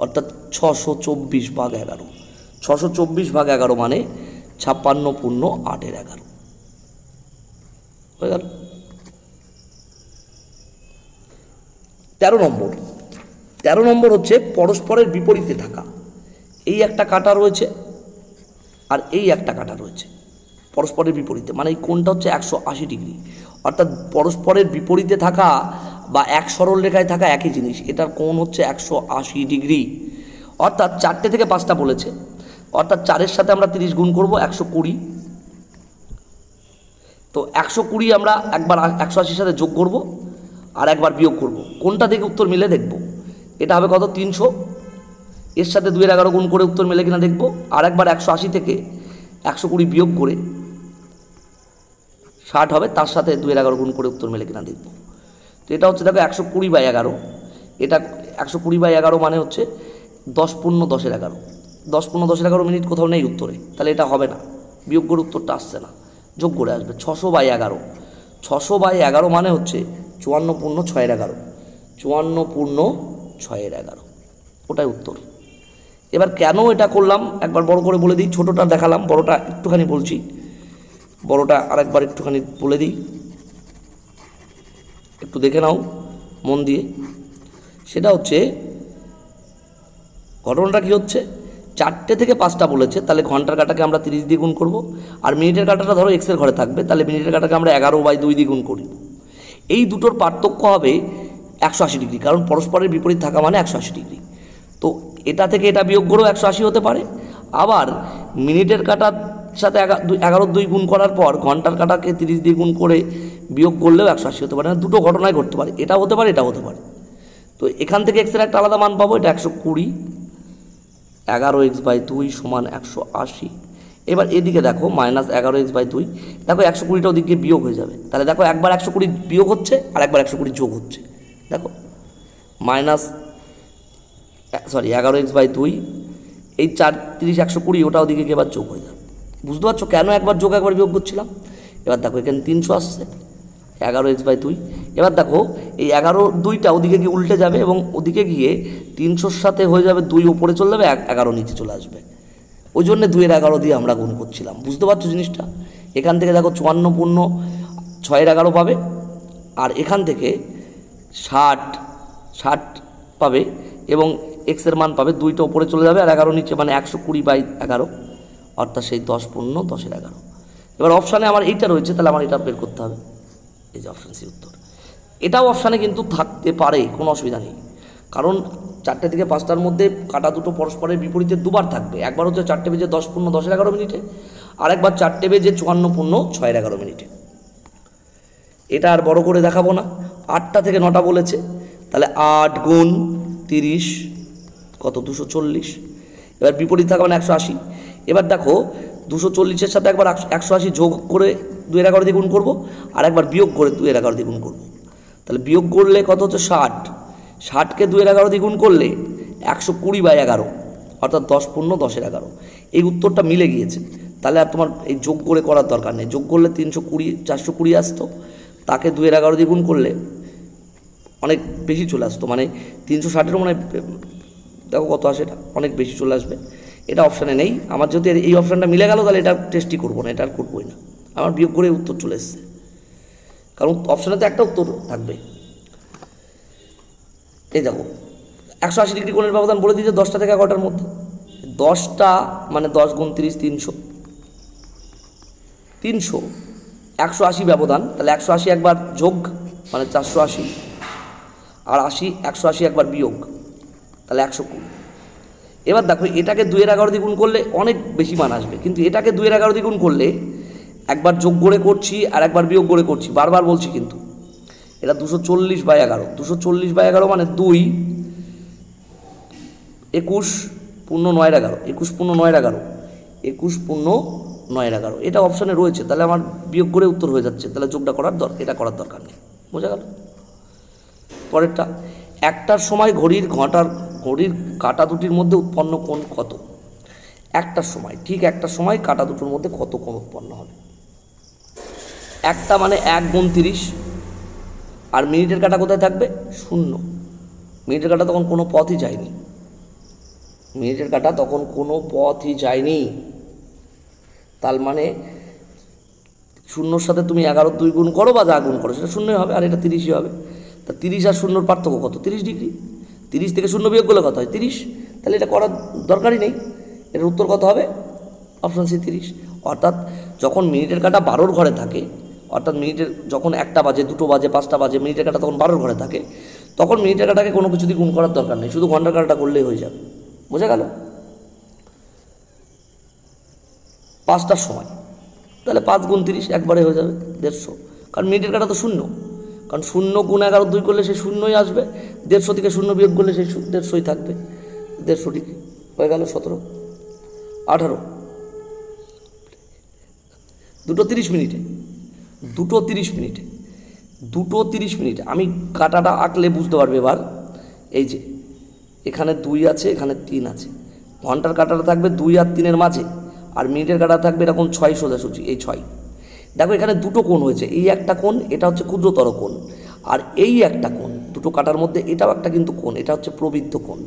অর্থাৎ 624/11। 624/11 মানে 56.8-এর 11 হয়ে গেল। 13 নম্বর হচ্ছে পরস্পরের বিপরীতে থাকা। এই একটা কাটা রয়েছে আর এই একটা কাটা রয়েছে পরস্পরের বিপরীতে, মানে এই কোণটা হচ্ছে 180 ডিগ্রি, অর্থাৎ পরস্পরের বিপরীতে থাকা বা এক সরল রেখায় থাকা একই জিনিস। এটার কোণ হচ্ছে 180 ডিগ্রি, অর্থাৎ 4টে থেকে 5টা বলেছে, অর্থাৎ 4-এর সাথে আমরা 30 গুণ করবো 120। তো 120 আমরা একবার 180-র সাথে যোগ করব আর একবার বিয়োগ করব, কোনটা থেকে উত্তর মিলে দেখব। এটা হবে কত 300, এর সাথে 2-এর 11 গুণ করে উত্তর মেলে কিনা দেখব, আর একবার 180 থেকে 120 বিয়োগ করে 60 হবে, তার সাথে 2-এর 11 গুণ করে উত্তর মেলে কিনা দেখব। তো এটা হচ্ছে দেখো 120/11, এটা 120/11 মানে হচ্ছে 10×10-11। 10×10-11 মিনিট কোথাও নেই উত্তরে, তাহলে এটা হবে না, বিয়োগ করে উত্তরটা আসছে না, যোগ করে আসবে 600/11। 600/11 মানে হচ্ছে 54×6-11, 54×6-11, ওটাই উত্তর। এবার কেন এটা করলাম একবার বড় করে বলে দিই, ছোটোটা দেখালাম, বড়টা একটুখানি বলছি, বড়টা আরেকবার একটুখানি বলে দিই, একটু দেখে নাও মন দিয়ে। সেটা হচ্ছে ঘটনাটা কী হচ্ছে, 4টে থেকে 5টা বলেছে, তাহলে ঘন্টার কাটাকে আমরা 30 দিয়ে গুণ করবো, আর মিনিটের কাটাটা ধরো এক্সের ঘরে থাকবে, তাহলে মিনিটের কাটাকে আমরা 11/2 দিয়ে গুণ করি। এই দুটোর পার্থক্য হবে 180 ডিগ্রি, কারণ পরস্পরের বিপরীত থাকা মানে 180 ডিগ্রি। তো এটা থেকে এটা বিয়োগ করেও 180 হতে পারে, আবার মিনিটের কাটার সাথে 11/2 গুণ করার পর ঘন্টার কাটাকে 30 দিয়ে গুণ করে বিয়োগ করলেও 180 হতে পারে, দুটো ঘটনায় ঘটতে পারে, এটা হতে পারে এটা হতে পারে। তো এখান থেকে এক্সের একটা আলাদা মান পাবো, এটা 120, 11x/2 = 180। এবার এদিকে দেখো -11x/2, দেখো 120টা ওদিকে বিয়োগ হয়ে যাবে, তাহলে দেখো একবার 120 বিয়োগ হচ্ছে আর একবার 120 যোগ হচ্ছে, দেখো 11x/2, এই 30 120 ওটা ওদিকে এবার যোগ হয়ে যাবে। বুঝতে পারছো কেন একবার যোগ একবার বিয়োগ করছিলাম? এবার দেখো এখানে 300 আসছে, 11x/2। এবার দেখো এই 11/2টা ওদিকে গিয়ে উল্টে যাবে এবং ওদিকে গিয়ে 300-র সাথে হয়ে যাবে 2 ওপরে চলে যাবে, 11 নিচে চলে আসবে, ওই জন্য 2-এর 11 দিয়ে আমরা গুণ করছিলাম। বুঝতে পারছো জিনিসটা? এখান থেকে দেখো 54×6-11 পাবে, আর এখান থেকে 60 পাবে এবং এক্সের মান পাবে, 2টা ওপরে চলে যাবে আর 11 নিচে, মানে 120/11, অর্থাৎ সেই 10×10-11। এবার অপশানে আমার এইটা রয়েছে, তাহলে আমার এটা বের করতে হবে, এই যে অপশান সি উত্তর। এটাও অপশানে কিন্তু থাকতে পারে, কোনো অসুবিধা নেই, কারণ 4টে থেকে 5টার মধ্যে কাটা দুটো পরস্পরের বিপরীতে দুবার থাকবে, একবার হচ্ছে 4টে বেজে 10:10-11 মিনিটে, আর একবার 4টে বেজে 54:6-11 মিনিটে। এটা আর বড় করে দেখাবো না। 8টা থেকে 9টা বলেছে, তাহলে 8 গুণ 30 কত 240, এবার বিপরীত থাকা মানে 180। এবার দেখো 240-এর সাথে একবার 180 যোগ করে 2-এর 11 দিয়ে গুণ করবো, আর একবার বিয়োগ করে 2-এর 11 দিয়ে গুণ করবো, তাহলে বিয়োগ করলে কত হচ্ছে 60, 60কে 2-এর 11 দিয়ে গুণ করলে 120/11, অর্থাৎ 10×10-11। এই উত্তরটা মিলে গিয়েছে, তাহলে আর তোমার এই যোগ করে করার দরকার নেই। যোগ করলে 420 আসতো, তাকে 2-এর 11 দিয়ে গুণ করলে অনেক বেশি চলে আসতো, মানে 360-এর মানে দেখো কত আসে, এটা অনেক বেশি চলে আসবে। এটা অপশানে নেই আমার, যদি এই অপশানটা মিলে গেল তাহলে এটা টেস্টই করবো না, এটা আর করবোই না, আমার বিয়োগ করে উত্তর চলে এসছে, কারণ অপশানে তো একটা উত্তর থাকবে। এই দেখো 180 ডিগ্রি কোণের ব্যবধান বলে দিয়েছে 10টা থেকে 11টার মধ্যে, 10টা মানে 10 গুণ 30 300, 180 ব্যবধান, তাহলে 180 একবার যোগ মানে 480, আর 180 একবার বিয়োগ, তাহলে 120। এবার দেখো এটাকে 2-এর 11 দিয়ে গুণ করলে অনেক বেশি মান আসবে, কিন্তু এটাকে 2-এর 11 দিয়ে গুণ করলে একবার যোগ করে করছি আর একবার বিয়োগ করে করছি, বারবার বলছি, কিন্তু এটা 240/11, 240/11 মানে 2 21×9-11, 21×9-11, 21×9-11, এটা অপশানে রয়েছে, তাহলে আমার বিয়োগ করে উত্তর হয়ে যাচ্ছে, তাহলে যোগটা করার এটা করার দরকার নেই। বোঝা গেল? পরেরটা, একটার সময় ঘড়ির কাঁটা দুটির মধ্যে উৎপন্ন কোণ কত? একটার সময়, ঠিক একটার সময় কাঁটা দুটোর মধ্যে কত কোণ উৎপন্ন হবে? একটা মানে 1 × 30, আর মিনিটের কাঁটা কোথায় থাকবে? 0। মিনিটের কাঁটা তখন কোনো পথই যায়নি, মিনিটের কাঁটা তখন কোনো পথই যায়নি। তার মানে 0-র সাথে তুমি 11 2 গুণ করো বা যা গুণ করো সেটা 0ই হবে, আর এটা 30ই হবে। তা 30 আর 0-র পার্থক্য কত? 30 ডিগ্রি। 30 থেকে 0 বিয়োগ করলে কত হয়? 30। তাহলে এটা করার দরকারই নেই। এর উত্তর কত হবে? Option C 30। অর্থাৎ যখন মিনিটের কাঁটা 12-র ঘরে থাকে, অর্থাৎ মিনিটের যখন 1টা বাজে, 2টো বাজে, 5টা বাজে, মিনিটের কাঁটা তখন 12-র ঘরে থাকে, তখন মিনিটের কাঁটাকে কোনো কিছু দিয়ে গুণ করার দরকার নেই, শুধু ঘন্টার কাঁটাটা করলেই হয়ে যাবে। বোঝা গেল? 5টার সময়, তাহলে 5 × 30 একবারে হয়ে যাবে 150, কারণ মিনিটের কাঁটা তো 0, কারণ 0 × 11 2 করলে সেই 0ই আসবে, 150 থেকে 0 বিয়োগ করলে সেই 150ই থাকবে, 150 ডিগ্রি হয়ে গেল। 17, 18, 2:30 মিনিটে, 2:30 মিনিটে আমি কাঁটাটা আঁকলে বুঝতে পারবে এবার। এই যে এখানে 2 আছে, এখানে 3 আছে, ঘন্টার কাঁটাটা থাকবে 2 আর 3-এর মাঝে, আর মিনিটের কাঁটা থাকবে এরকম 6 সোজাসুজি, এই 6। দেখো এখানে দুটো কোণ হয়েছে, এই একটা কোণ, এটা হচ্ছে ক্ষুদ্রতর কোণ, আর এই একটা কোণ, দুটো কাঁটার মধ্যে এটাও একটা কিন্তু কোণ, এটা হচ্ছে প্রবৃদ্ধ কোণ।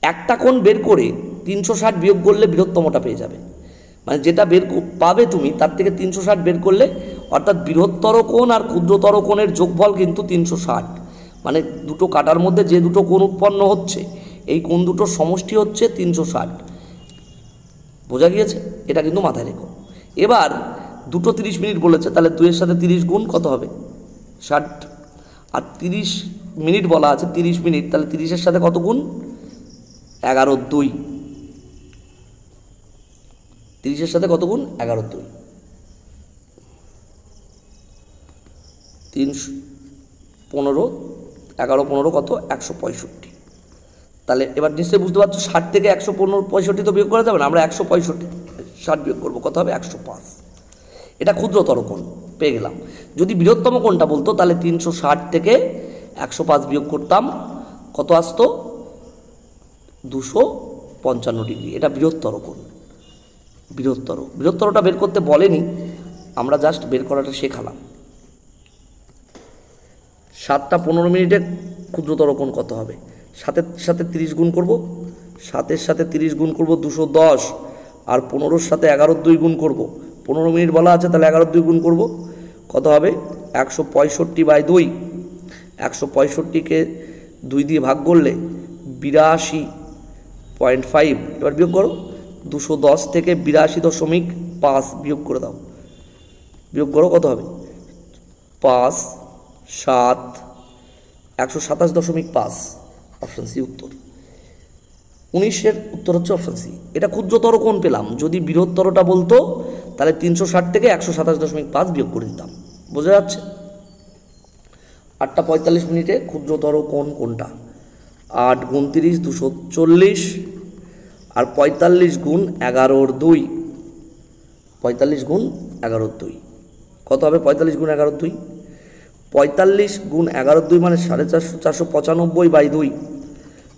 একটা কোণ বের করে 360 বিয়োগ করলে বৃহত্তমটা পেয়ে যাবে, মানে যেটা পাবে তুমি তার থেকে 360 বের করলে, অর্থাৎ বৃহত্তর কোণ আর ক্ষুদ্রতর কোণের যোগফল কিন্তু 360, মানে দুটো কাঁটার মধ্যে যে দুটো কোণ উৎপন্ন হচ্ছে এই কোণ দুটোর সমষ্টি হচ্ছে 360। বোঝা গিয়েছে? এটা কিন্তু মাথায় রেখো। এবার 2:30 মিনিট বলেছে, তাহলে 2-এর সাথে 30 গুণ কত হবে? 60। আর 30 মিনিট বলা আছে, 30 মিনিট, তাহলে 30-এর সাথে কত গুণ? 11 2। 30-এর সাথে কত গুণ? 11 2। 3 15, 11 15 কত? 165। তাহলে এবার নিশ্চয়ই বুঝতে পারছো 60 থেকে 165 তো বিয়োগ করা যাবে না, আমরা 165 60 বিয়োগ করবো, কত হবে? 105। এটা ক্ষুদ্রতর কোণ পেয়ে গেলাম। যদি বৃহত্তম কোণটা বলতো তাহলে 360 থেকে 105 বিয়োগ করতাম, কত আসতো? 255 ডিগ্রি। এটা বৃহত্তর কোণ। বৃহত্তরটা বের করতে বলেনি, আমরা জাস্ট বের করাটা শেখালাম। 7টা 15 মিনিটে ক্ষুদ্রতর কোণ কত হবে? 7-এর সাথে 30 গুণ করব, 7-এর সাথে 30 গুণ করব 210, আর 15-র সাথে 11 2 গুণ করব। 15 মিনিট বলা আছে, তাহলে 11 2 গুণ করব, কত হবে? 165/2। 165কে 2 দিয়ে ভাগ করলে 82.5। এবার বিয়োগ করো, 210 থেকে 82.5 বিয়োগ করে দাও, বিয়োগ করো, কত হবে? 5 7 127.5। অপশান সি উত্তর। 19-এর উত্তর হচ্ছে অপশান সি। এটা ক্ষুদ্রতর কোণ পেলাম, যদি বৃহত্তরটা বলতো তাহলে 360 থেকে 127.5 বিয়োগ করে দিতাম। বোঝা যাচ্ছে? 8টা 45 মিনিটে ক্ষুদ্রতর কোণ কোনটা? 8 × 30 240, আর 45 গুণ 11 2। 45 গুণ 11 2 কত হবে? 45 গুণ 11 2, 45 গুণ 11 2 মানে 450, 495/2।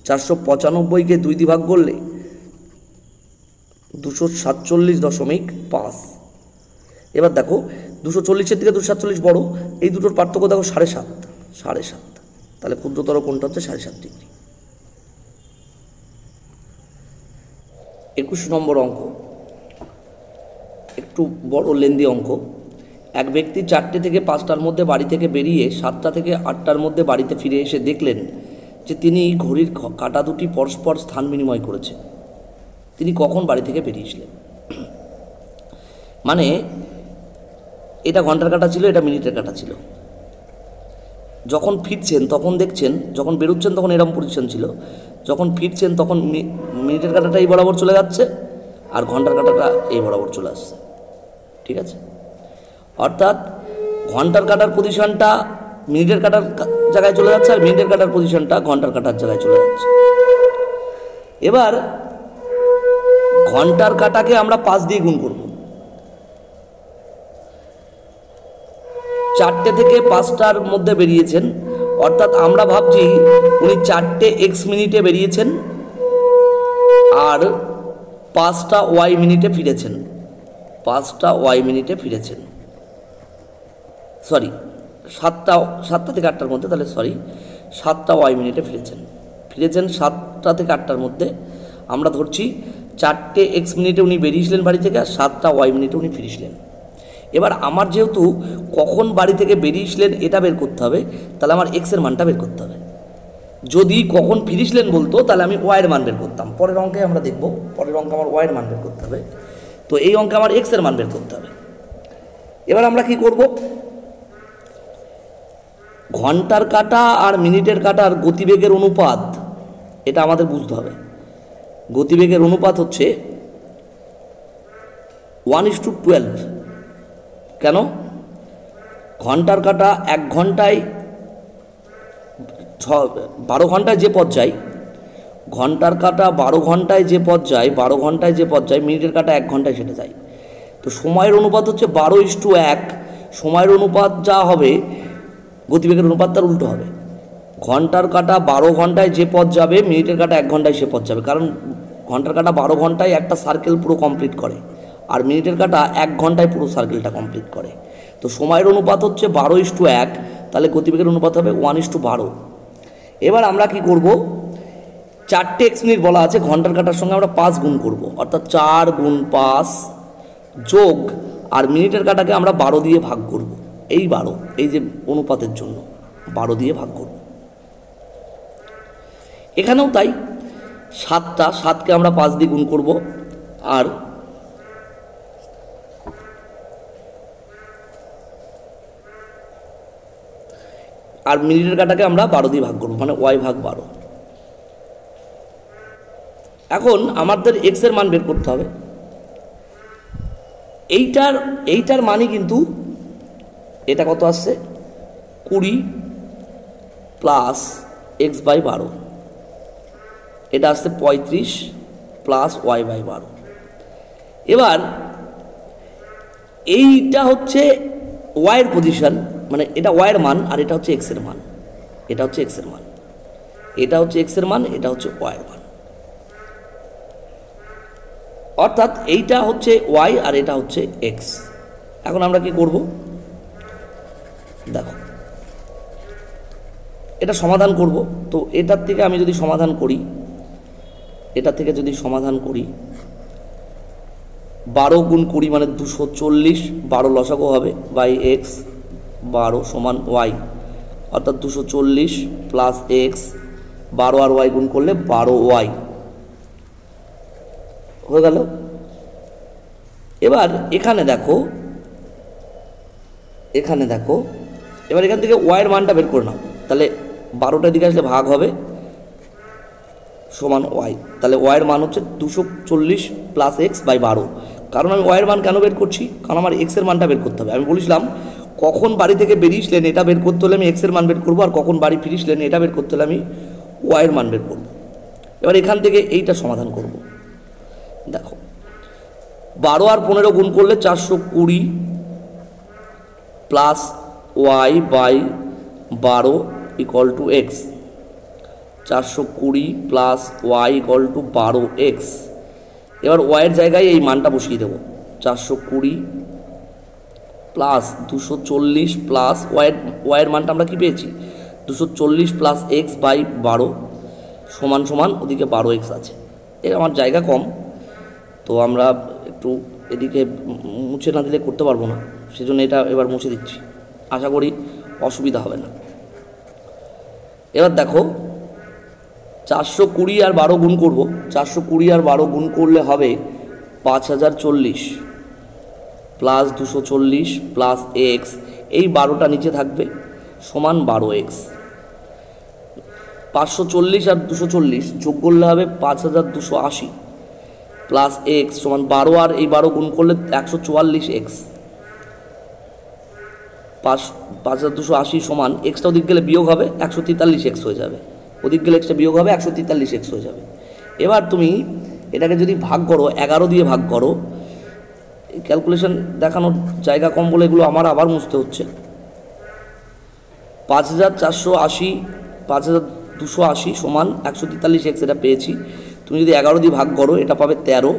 495কে 2 দিয়ে ভাগ করলে 247.5। এবার দেখো 240-এর থেকে 247 বড়, এই দুটোর পার্থক্য দেখো 7.5। তাহলে ক্ষুদ্রতর কোণটা হচ্ছে 7.5 ডিগ্রি। 21 নম্বর অঙ্ক, একটু বড় লেন্দি অঙ্ক। এক ব্যক্তি 4টে থেকে 5টার মধ্যে বাড়ি থেকে বেরিয়ে 7টা থেকে 8টার মধ্যে বাড়িতে ফিরে এসে দেখলেন যে তিনি ঘড়ির কাঁটা দুটি পরস্পর স্থান বিনিময় করেছে। তিনি কখন বাড়ি থেকে বেরিয়েছিলেন? মানে এটা ঘন্টার কাঁটা ছিল, এটা মিনিটের কাঁটা ছিল। যখন ফিরছেন তখন দেখছেন, যখন বেরোচ্ছেন তখন এরম পজিশন ছিল, যখন ফিরছেন তখন মিনিটের কাঁটাটা এই বরাবর চলে যাচ্ছে, আর ঘন্টার কাঁটাটা এই বরাবর চলে আসছে। ঠিক আছে? অর্থাৎ ঘন্টার কাঁটার পজিশনটা মিনিটের কাঁটার জায়গায় চলে যাচ্ছে, আর মিনিটের কাঁটার পজিশনটা ঘন্টার কাঁটার জায়গায় চলে যাচ্ছে। এবার ঘন্টার কাঁটাকে আমরা 5 দিয়ে গুণ করব। 4টে থেকে 5টার মধ্যে বেরিয়েছেন, অর্থাৎ আমরা ভাবছি উনি 4টে x মিনিটে বেরিয়েছেন আর 5টা y মিনিটে ফিরেছেন, 5টা y মিনিটে ফিরেছেন, সরি 7টা থেকে 8টার মধ্যে, তাহলে সরি 7টা y মিনিটে ফিরেছেন 7টা থেকে 8টার মধ্যে। আমরা ধরছি 4টে x মিনিটে উনি বেরিয়েছিলেন বাড়ি থেকে আর 7টা y মিনিটে উনি ফিরেছিলেন। এবার আমার যেহেতু কখন বাড়ি থেকে বেরিয়েছিলেন এটা বের করতে হবে, তাহলে আমার x এর মানটা বের করতে হবে। যদি কখন ফিরেছিলেন বলতো তাহলে আমি y এর মান বের করতাম। পরের অঙ্কে আমরা দেখব, পরের অঙ্কে আমার y এর মান বের করতে হবে, তো এই অঙ্কে আমার x এর মান বের করতে হবে। এবার আমরা কি করব, ঘন্টার কাঁটা আর মিনিটের কাঁটার গতিবেগের অনুপাত এটা আমাদের বুঝতে হবে। গতিবেগের অনুপাত হচ্ছে 1:12। কেন? ঘন্টার কাঁটা 1 ঘন্টায় 12 ঘন্টায় যে পথ যায়, ঘন্টার কাঁটা 12 ঘন্টায় যে পথ যায়, 12 ঘন্টায় যে পথ যায়, মিনিটের কাঁটা 1 ঘন্টায় সেটা যায়। তো সময়ের অনুপাত হচ্ছে 12:1। সময়ের অনুপাত যা হবে গতিবেগের অনুপাত তার উল্টো হবে। ঘন্টার কাঁটা 12 ঘন্টায় যে পথ যাবে, মিনিটের কাঁটা 1 ঘন্টায় সে পথ যাবে, কারণ ঘন্টার কাঁটা 12 ঘন্টায় একটা সার্কেল পুরো কমপ্লিট করে আর মিনিটের কাঁটা 1 ঘন্টায় পুরো সার্কেলটা কমপ্লিট করে। তো সময়ের অনুপাত হচ্ছে 12:1, তাহলে গতিবেগের অনুপাত হবে 1:12। এবার আমরা কি করব, 4টে x মিনিট বলা আছে, ঘন্টার কাঁটার সঙ্গে আমরা 5 গুণ করব, অর্থাৎ 4 গুণ 5 যোগ, আর মিনিটের কাঁটাকে আমরা 12 দিয়ে ভাগ করব। এই 12, এই যে অনুপাতের জন্য 12 দিয়ে ভাগ করব। এখানেও তাই, 7কে আমরা 5 দিয়ে গুণ করব, আর মিনিটের কাঁটাকে আমরা 12 দিয়ে ভাগ করব, মানে y/12। এখন আমাদের x এর মান বের করতে হবে। এইটার মানই কিন্তু এটা কত আসছে, 20 প্লাস x/12, এটা আসছে 35 প্লাস y/12। এবার এইটা হচ্ছে y এর পজিশন, মানে এটা y এর মান, আর এটা হচ্ছে x এর মান, এটা হচ্ছে x এর মান, এটা হচ্ছে x এর মান, এটা হচ্ছে y এর মান। অর্থাৎ এইটা হচ্ছে y আর এটা হচ্ছে x। এখন আমরা কি করব, দেখো এটা সমাধান করব। তো এটার থেকে আমি যদি সমাধান করি, এটা থেকে যদি সমাধান করি, 12 গুণ 20 মানে 240, 12 লসাগু হবে, বাই x 12 সমান y, অর্থাৎ 240 প্লাস x, 12 আর y গুণ করলে 12y হয়ে গেল। এবার এখানে দেখো, এবার এখান থেকে y এর মানটা বের করে নাও, তাহলে 12টার দিকে আসলে ভাগ হবে সমান y, তাহলে y এর মান হচ্ছে 240 প্লাস x বাই 12। কারণ আমি y এর মান কেন বের করছি, কারণ আমার x এর মানটা বের করতে হবে। আমি বলেছিলাম কখন বাড়ি থেকে বেরিয়েছিলেন এটা বের করতে হলে আমি x এর মান বের করবো, আর কখন বাড়ি ফিরেছিলেন এটা বের করতে হলে আমি y এর মান বের করব। এবার এখান থেকে এইটা সমাধান করব। দেখো 12 আর 15 গুণ করলে 420 plus y by 12 equal to x, 420 plus y equal to 12x। এবার y এর জায়গায় এই মানটা বসিয়ে দেবো, 420 প্লাস 240 প্লাস y এর মানটা আমরা কি পেয়েছি, 240 প্লাস x বাই 12 সমান সমান ওদিকে 12x আছে। এর আমার জায়গা কম, তো আমরা একটু এদিকে মুছে না দিলে করতে পারবো না, সেজন্য এটা এবার মুছে দিচ্ছি, আশা করি অসুবিধা হবে না। এবার দেখো 420 আর 12 গুণ করব, 420 আর 12 গুণ করলে হবে 5040 প্লাস 240 প্লাস x, এই 12টা নিচে থাকবে সমান 12x। 540 আর 240 যোগ করলে হবে 5280 প্লাস x সমান 12, আর এই 12 গুণ করলে 144x। 5280 সমান এক্সটা ওদিক গেলে বিয়োগ হবে 143x হয়ে যাবে, ওদিক গেলে এক্সটা বিয়োগ হবে 143x হয়ে যাবে। এবার তুমি এটাকে যদি ভাগ করো, 11 দিয়ে ভাগ করো, ক্যালকুলেশন দেখানোর জায়গা কম বলে এগুলো আমার আবার মুছতে হচ্ছে। 5480 5280 সমান 143x, এটা পেয়েছি। তুমি যদি 11 দিয়ে ভাগ করো এটা পাবে 13,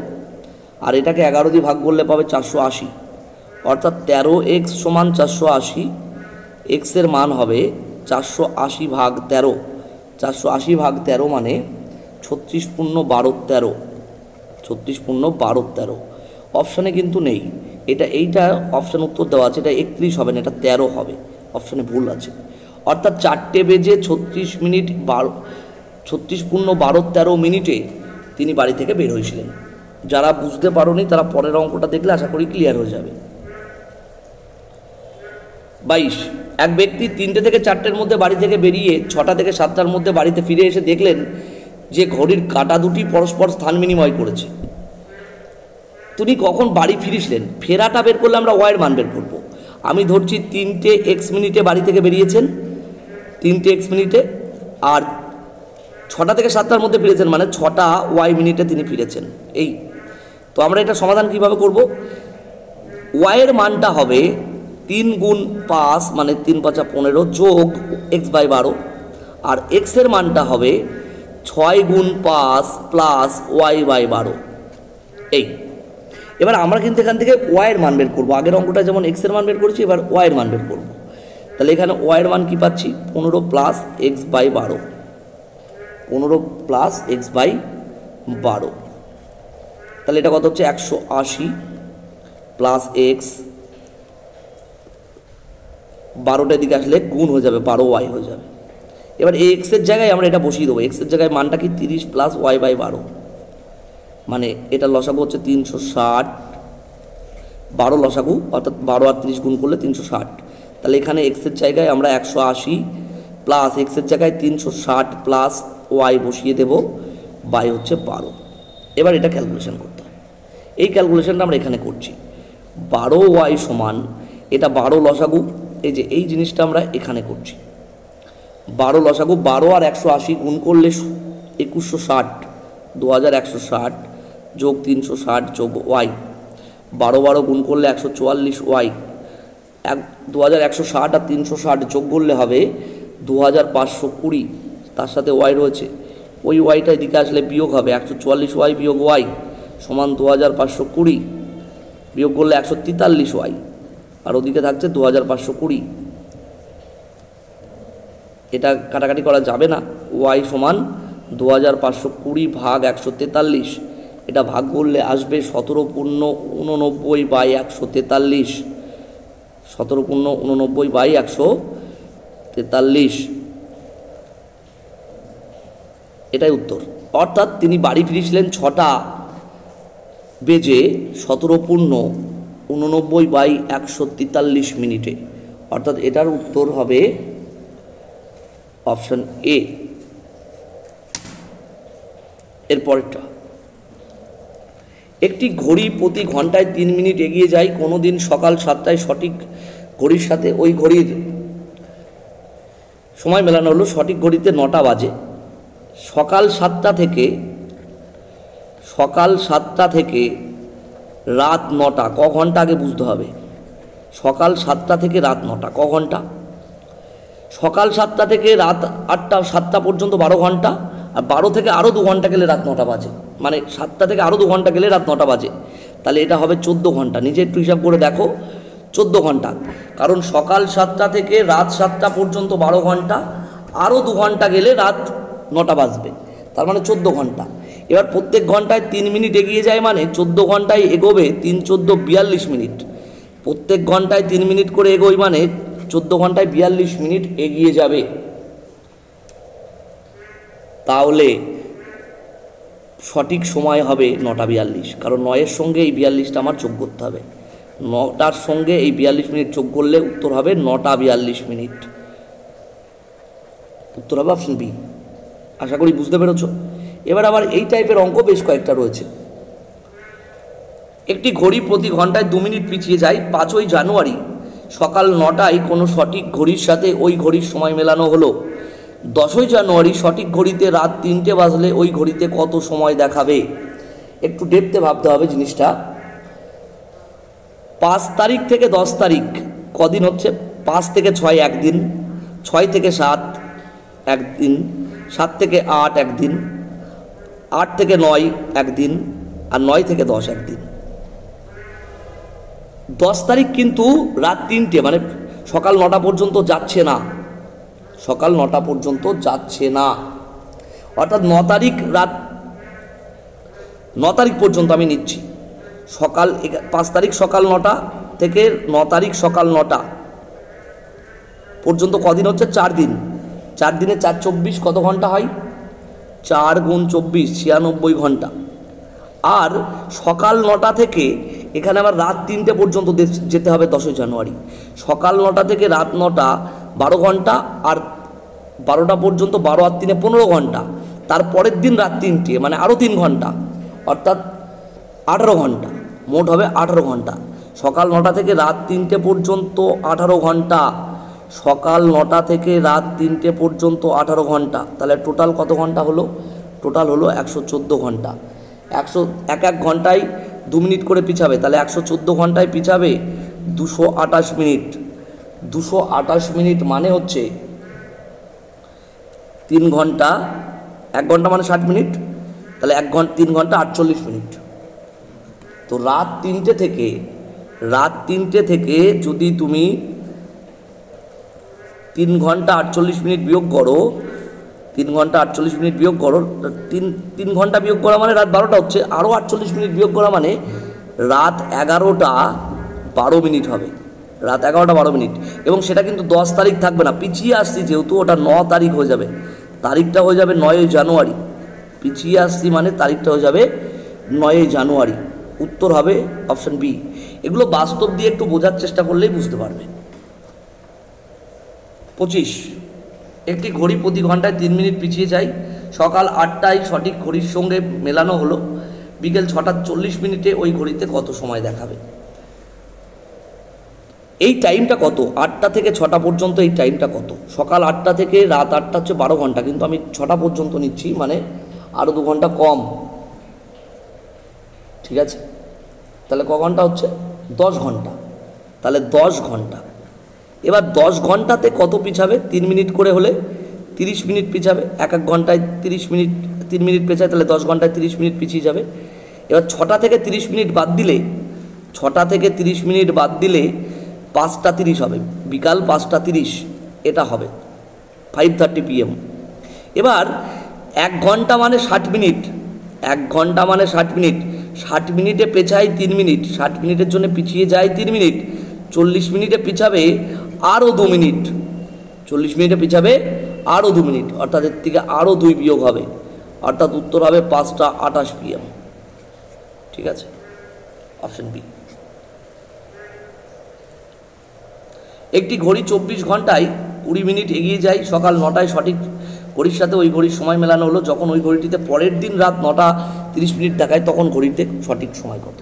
আর এটাকে 11 দিয়ে ভাগ করলে পাবে 480, অর্থাৎ 13x সমান 480। এক্সের মান হবে 480 ভাগ 13, 480 ভাগ 13 মানে 36 পূর্ণ 12 13, 36 পূর্ণ 12 13। অপশানে কিন্তু নেই এটা, এইটা অপশান উত্তর দেওয়া আছে, এটা 31 হবে না, এটা 13 হবে, অপশানে ভুল আছে। অর্থাৎ 4টে বেজে 36 মিনিট 36 পূর্ণ 12 13 মিনিটে তিনি বাড়ি থেকে বের হয়েছিলেন। যারা বুঝতে পারোনি তারা পরের অঙ্কটা দেখলে আশা করি ক্লিয়ার হয়ে যাবে। 22, এক ব্যক্তি 3টে থেকে 4টের মধ্যে বাড়ি থেকে বেরিয়ে 6টা থেকে 7টার মধ্যে বাড়িতে ফিরে এসে দেখলেন যে ঘড়ির কাঁটা দুটি পরস্পর স্থান বিনিময় করেছে। তিনি কখন বাড়ি ফিরেছিলেন? ফেরাটা বের করলে আমরা ওয়াইয়ের মান বের করবো। আমি ধরছি 3টে x মিনিটে বাড়ি থেকে বেরিয়েছেন, 3টে x মিনিটে, আর 6টা থেকে 7টার মধ্যে ফিরেছেন মানে 6টা y মিনিটে তিনি ফিরেছেন। এই তো আমরা এটা সমাধান কিভাবে করব? ওয়াইয়ের মানটা হবে 3 গুণ 5 মানে 3 5 15 যোগ x/12, আর এক্সের মানটা হবে 6 গুণ 5 প্লাস y/12। এই এবার আমরা কিন্তু এখান থেকে ওয়াইয়ের মান বের করবো। আগের অঙ্কটা যেমন এক্সের মান বের করেছি, এবার ওয়াইয়ের মান বের করবো। তাহলে এখানে ওয়াইয়ের মান কি পাচ্ছি? 15 প্লাস x/12, 15 প্লাস x/12। তাহলে এটা কত হচ্ছে? 180 প্লাস এক্স, 12টার দিকে আসলে গুণ হয়ে যাবে, 12y হয়ে যাবে। এবার এই এক্সের জায়গায় আমরা এটা বসিয়ে দেবো। এক্সের জায়গায় মানটা কি? 30 প্লাস y/12, মানে এটা লসাগু হচ্ছে 360, 12 লসাগু, অর্থাৎ 12 আর 30 গুণ করলে 360। তাহলে এখানে এক্সের জায়গায় আমরা 180 প্লাস এক্সের জায়গায় 360 প্লাস ওয়াই বসিয়ে দেব, বাই হচ্ছে 12। এবার এটা ক্যালকুলেশন করতে হবে। এই ক্যালকুলেশনটা আমরা এখানে করছি। 12y সমান, এটা 12 লসাগু, এই যে এই জিনিসটা আমরা এখানে করছি। 12 লসাগু, 12 আর 180 গুণ করলে 2160, 2160 যোগ 360 যোগ ওয়াই, 12 12 গুণ করলে 144 ওয়াই, 2160 আর 360 যোগ করলে হবে 2520, তার সাথে ওয়াই রয়েছে, ওই ওয়াইটা এদিকে আসলে বিয়োগ হবে, 144 ওয়াই বিয়োগ ওয়াই সমান 2520, বিয়োগ করলে 143 ওয়াই, আর ওদিকে থাকছে 2520। এটা কাটাকাটি করা যাবে না, ওয়াই সমান 2520 ভাগ 143, এটা ভাগ করলে আসবে 17 পূর্ণ 89 বাই 143, 17 পূর্ণ 89 বাই 143, এটাই উত্তর। অর্থাৎ তিনি বাড়ি ফিরেছিলেন 6টা বেজে 17 পূর্ণ 89 বাই 143 মিনিটে, অর্থাৎ এটার উত্তর হবে অপশন এ। এরপরটা, একটি ঘড়ি প্রতি ঘন্টায় 3 মিনিট এগিয়ে যায়। কোনো দিন সকাল 7টায় সঠিক ঘড়ির সাথে ওই ঘড়ির সময় মেলানো হলো, সঠিক ঘড়িতে 9টা বাজে। সকাল 7টা থেকে রাত 9টা ক ঘন্টা আগে বুঝতে হবে। সকাল 7টা থেকে রাত 9টা ক ঘন্টা? সকাল 7টা থেকে রাত 8টা 7টা পর্যন্ত 12 ঘন্টা, আর 12 থেকে আরও 2 ঘন্টা গেলে রাত 9টা বাজে, মানে 7টা থেকে আরও 2 ঘন্টা গেলে রাত 9টা বাজে। তাহলে এটা হবে 14 ঘন্টা। নিজে একটু হিসাব করে দেখো, 14 ঘন্টা, কারণ সকাল 7টা থেকে রাত 7টা পর্যন্ত 12 ঘন্টা, আরও 2 ঘন্টা গেলে রাত 9টা বাজবে, তার মানে 14 ঘন্টা। এবার প্রত্যেক ঘন্টায় 3 মিনিট এগিয়ে যায় মানে 14 ঘন্টায় এগোবে 3 14 42 মিনিট। প্রত্যেক ঘন্টায় 3 মিনিট করে এগোই মানে 14 ঘন্টায় 42 মিনিট এগিয়ে যাবে। তাহলে সঠিক সময় হবে 9টা 42, কারণ 9-এর সঙ্গে এই 42টা আমার যোগ করতে হবে। 9টার সঙ্গে এই 42 মিনিট যোগ করলে উত্তর হবে 9টা 42 মিনিট। উত্তর হবে অপশন বি। আশা করি বুঝতে পেরেছ। এবার আবার এই টাইপের অঙ্ক বেশ কয়েকটা রয়েছে। একটি ঘড়ি প্রতি ঘন্টায় 2 মিনিট পিছিয়ে যায়। 5ই জানুয়ারি সকাল 9টায় কোনো সঠিক ঘড়ির সাথে ওই ঘড়ির সময় মেলানো হলো। 10ই জানুয়ারি সঠিক ঘড়িতে রাত 3টে বাজলে ওই ঘড়িতে কত সময় দেখাবে? একটু ডেপথে ভাবতে হবে জিনিসটা। 5 তারিখ থেকে 10 তারিখ কদিন হচ্ছে? 5 থেকে 6 একদিন, 6 থেকে 7 একদিন, 7 থেকে 8 একদিন, 8 থেকে 9 একদিন, আর 9 থেকে 10 একদিন। 10 তারিখ কিন্তু রাত 3টে মানে সকাল 9টা পর্যন্ত যাচ্ছে না, সকাল 9টা পর্যন্ত যাচ্ছে না, অর্থাৎ 9 তারিখ রাত 9 তারিখ পর্যন্ত আমি নিচ্ছি। সকাল 5 তারিখ সকাল 9টা থেকে 9 তারিখ সকাল 9টা পর্যন্ত কদিন হচ্ছে? 4 দিন। 4 দিনে 4 24 কত ঘন্টা হয়? 4 গুণ 24 96 ঘন্টা। আর সকাল 9টা থেকে এখানে আবার রাত 3টে পর্যন্ত যেতে হবে 10 জানুয়ারি। সকাল 9টা থেকে রাত 9টা 12 ঘন্টা, আর 12টা পর্যন্ত 12 আর 3 15 ঘন্টা। তারপরের দিন রাত 3টে মানে আরও 3 ঘন্টা, অর্থাৎ 18 ঘন্টা, মোট হবে 18 ঘন্টা। সকাল 9টা থেকে রাত 3টে পর্যন্ত 18 ঘন্টা, সকাল 9টা থেকে রাত 3টে পর্যন্ত 18 ঘন্টা। তাহলে টোটাল কত ঘন্টা হলো? টোটাল হলো 114 ঘন্টা। এক ঘন্টায় 2 মিনিট করে পিছাবে, তাহলে 114 ঘন্টায় পিছাবে 228 মিনিট। 228 মিনিট মানে হচ্ছে 3 ঘন্টা, 1 ঘন্টা মানে 60 মিনিট, তাহলে 3 ঘন্টা 48 মিনিট। তো রাত 3টে থেকে যদি তুমি 3 ঘন্টা 48 মিনিট বিয়োগ করো, 3 ঘন্টা 48 মিনিট বিয়োগ করো, 3 ঘন্টা বিয়োগ করা মানে রাত 12টা হচ্ছে, আরও 48 মিনিট বিয়োগ করা মানে রাত 11টা 12 মিনিট হবে, রাত 11টা 12 মিনিট। এবং সেটা কিন্তু 10 তারিখ থাকবে না, পিছিয়ে আসছি যেহেতু, ওটা 9 তারিখ হয়ে যাবে, তারিখটা হয়ে যাবে 9 জানুয়ারি। পিছিয়ে আসছি মানে তারিখটা হয়ে যাবে 9 জানুয়ারি। উত্তর হবে অপশন বি। এগুলো বাস্তব দিয়ে একটু বোঝার চেষ্টা করলেই বুঝতে পারবে। 25, একটি ঘড়ি প্রতি ঘন্টায় 3 মিনিট পিছিয়ে যায়। সকাল 8টায় সঠিক ঘড়ির সঙ্গে মেলানো হলো, বিকেল 6টা 40 মিনিটে ওই ঘড়িতে কত সময় দেখাবে? এই টাইমটা কত? 8টা থেকে 6টা পর্যন্ত এই টাইমটা কত? সকাল 8টা থেকে রাত 8টা হচ্ছে 12 ঘন্টা, কিন্তু আমি 6টা পর্যন্ত নিচ্ছি মানে আরও 2 ঘন্টা কম, ঠিক আছে? তাহলে ক ঘন্টা হচ্ছে? 10 ঘন্টা। তাহলে 10 ঘন্টা। এবার 10 ঘন্টাতে কত পিছাবে? 3 মিনিট করে হলে 30 মিনিট পিছাবে। এক ঘন্টায় 30 মিনিট, 3 মিনিট পেছায়, তাহলে 10 ঘন্টায় 30 মিনিট পিছিয়ে যাবে। এবার 6টা থেকে 30 মিনিট বাদ দিলে, 6টা থেকে 30 মিনিট বাদ দিলে 5টা 30 হবে, বিকাল 5টা 30 এটা হবে 5:30 PM। এবার 1 ঘন্টা মানে 60 মিনিট, 1 ঘন্টা মানে 60 মিনিট, 60 মিনিটে পেছায় 3 মিনিট, 60 মিনিটের জন্য পিছিয়ে যায় 3 মিনিট, 40 মিনিটে পিছাবে আরও 2 মিনিট, 40 মিনিটে পিছাবে আরও 2 মিনিট, অর্থাৎ এর থেকে আরও 2 বিয়োগ হবে, অর্থাৎ উত্তর হবে 5টা 28 PM। ঠিক আছে, অপশন বি। একটি ঘড়ি 24 ঘন্টায় 20 মিনিট এগিয়ে যায়। সকাল 9টায় সঠিক ঘড়ির সাথে ওই ঘড়ির সময় মেলানো হলো, যখন ওই ঘড়িটিতে পরের দিন রাত 9টা 30 মিনিট দেখায়, তখন ঘড়িতে সঠিক সময় কত?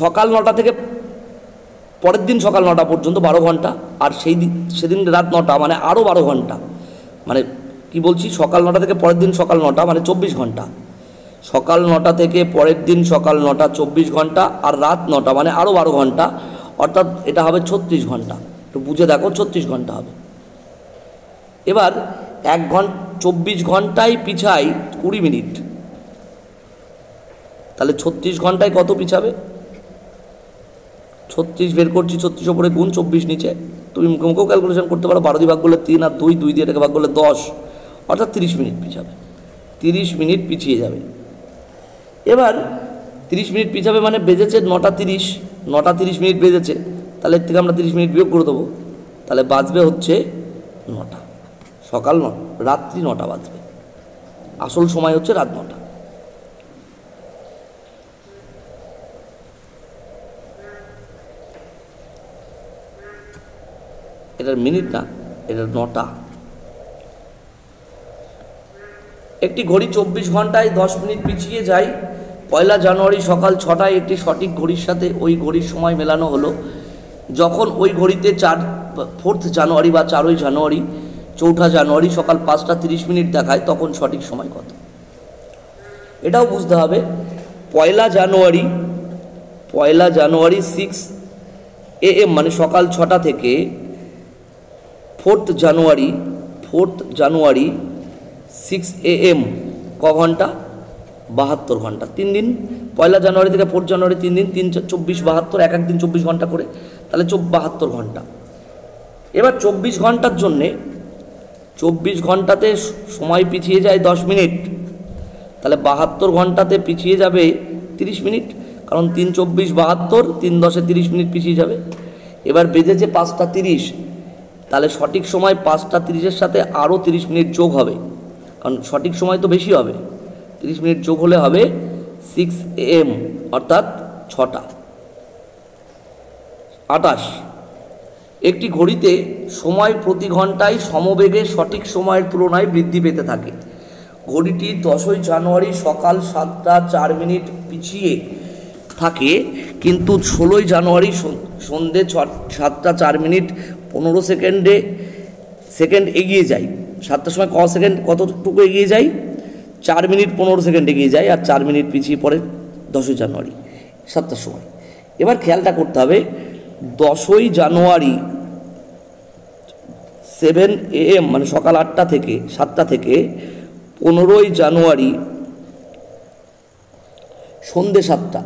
সকাল 9টা থেকে পরের দিন সকাল 9টা পর্যন্ত 12 ঘন্টা, আর সেদিন রাত 9টা মানে আরও 12 ঘন্টা, মানে কি বলছি, সকাল 9টা থেকে পরের দিন সকাল 9টা মানে 24 ঘন্টা, সকাল 9টা থেকে পরের দিন সকাল 9টা 24 ঘন্টা, আর রাত 9টা মানে আরও 12 ঘন্টা, অর্থাৎ এটা হবে 36 ঘন্টা। একটু বুঝে দেখো, 36 ঘন্টা হবে। এবার 24 ঘন্টায় পিছায় 20 মিনিট, তাহলে 36 ঘন্টায় কত পিছাবে? 36 বের করছি, 36 ওপরে গুণ 24 নিচে, তুমি মুখে মুখেও ক্যালকুলেশন করতে পারো, 12 দিয়ে ভাগ করলে 3 আর 2 দিয়ে এটাকে ভাগ করলে 10, অর্থাৎ 30 মিনিট পিছাবে, 30 মিনিট পিছিয়ে যাবে। এবার 30 মিনিট পিছাবে মানে বেজেছে 9টা 30, 9টা 30 মিনিট বেজেছে, তাহলে এর থেকে আমরা 30 মিনিট বিয়োগ করে দেবো, তাহলে বাজবে হচ্ছে 9টা, সকাল 9, রাত্রি 9টা বাজবে, আসল সময় হচ্ছে রাত 9টা। এটার মিনিট না, এটার 9টা। একটি ঘড়ি 24 ঘন্টায় 10 মিনিট পিছিয়ে যায়। 1 জানুয়ারি সকাল 6টায় একটি সঠিক ঘড়ির সাথে ওই ঘড়ির সময় মেলানো হলো, যখন ওই ঘড়িতে 4 জানুয়ারি বা 4 জানুয়ারি 4 জানুয়ারি সকাল 5টা 30 মিনিট দেখায়, তখন সঠিক সময় কত? এটাও বুঝতে হবে। 1 জানুয়ারি পয়লা জানুয়ারি 6 AM মানে সকাল 6টা থেকে 4th জানুয়ারি 6 AM ক ঘন্টা? 72 ঘন্টা। 3 দিন, পয়লা জানুয়ারি থেকে 4 জানুয়ারি 3 দিন, 3 24 72, এক দিন 24 ঘন্টা করে, তাহলে 72 ঘন্টা। এবার 24 ঘন্টার জন্যে 24 ঘন্টাতে সময় পিছিয়ে যায় 10 মিনিট, তাহলে 72 ঘন্টাতে পিছিয়ে যাবে 30 মিনিট, কারণ 3 24 72, 3 10 30 মিনিট পিছিয়ে যাবে। এবার বেজেছে 5টা 30, তাহলে সঠিক সময় 5টা 30-এর সাথে আরও 30 মিনিট যোগ হবে, কারণ সঠিক সময় তো বেশি হবে, 30 মিনিট যোগ হলে হবে 6 AM অর্থাৎ 6টা। 28, একটি ঘড়িতে সময় প্রতি ঘন্টায় সমবেগে সঠিক সময়ের তুলনায় বৃদ্ধি পেতে থাকে। ঘড়িটি 10ই জানুয়ারি সকাল 7টা 4 মিনিট পিছিয়ে থাকে, কিন্তু 16ই জানুয়ারি সন্ধে 7টা 4 মিনিট 15 সেকেন্ড এগিয়ে যায়। 7টার সময় কতটুকু এগিয়ে যায়? 4 মিনিট 15 সেকেন্ড এগিয়ে যায়, আর 4 মিনিট পিছিয়ে পড়ে 10ই জানুয়ারি 7টার সময়। এবার খেয়ালটা করতে হবে, 10ই জানুয়ারি 7 AM মানে সকাল 7টা থেকে 15ই জানুয়ারি সন্ধে 7টা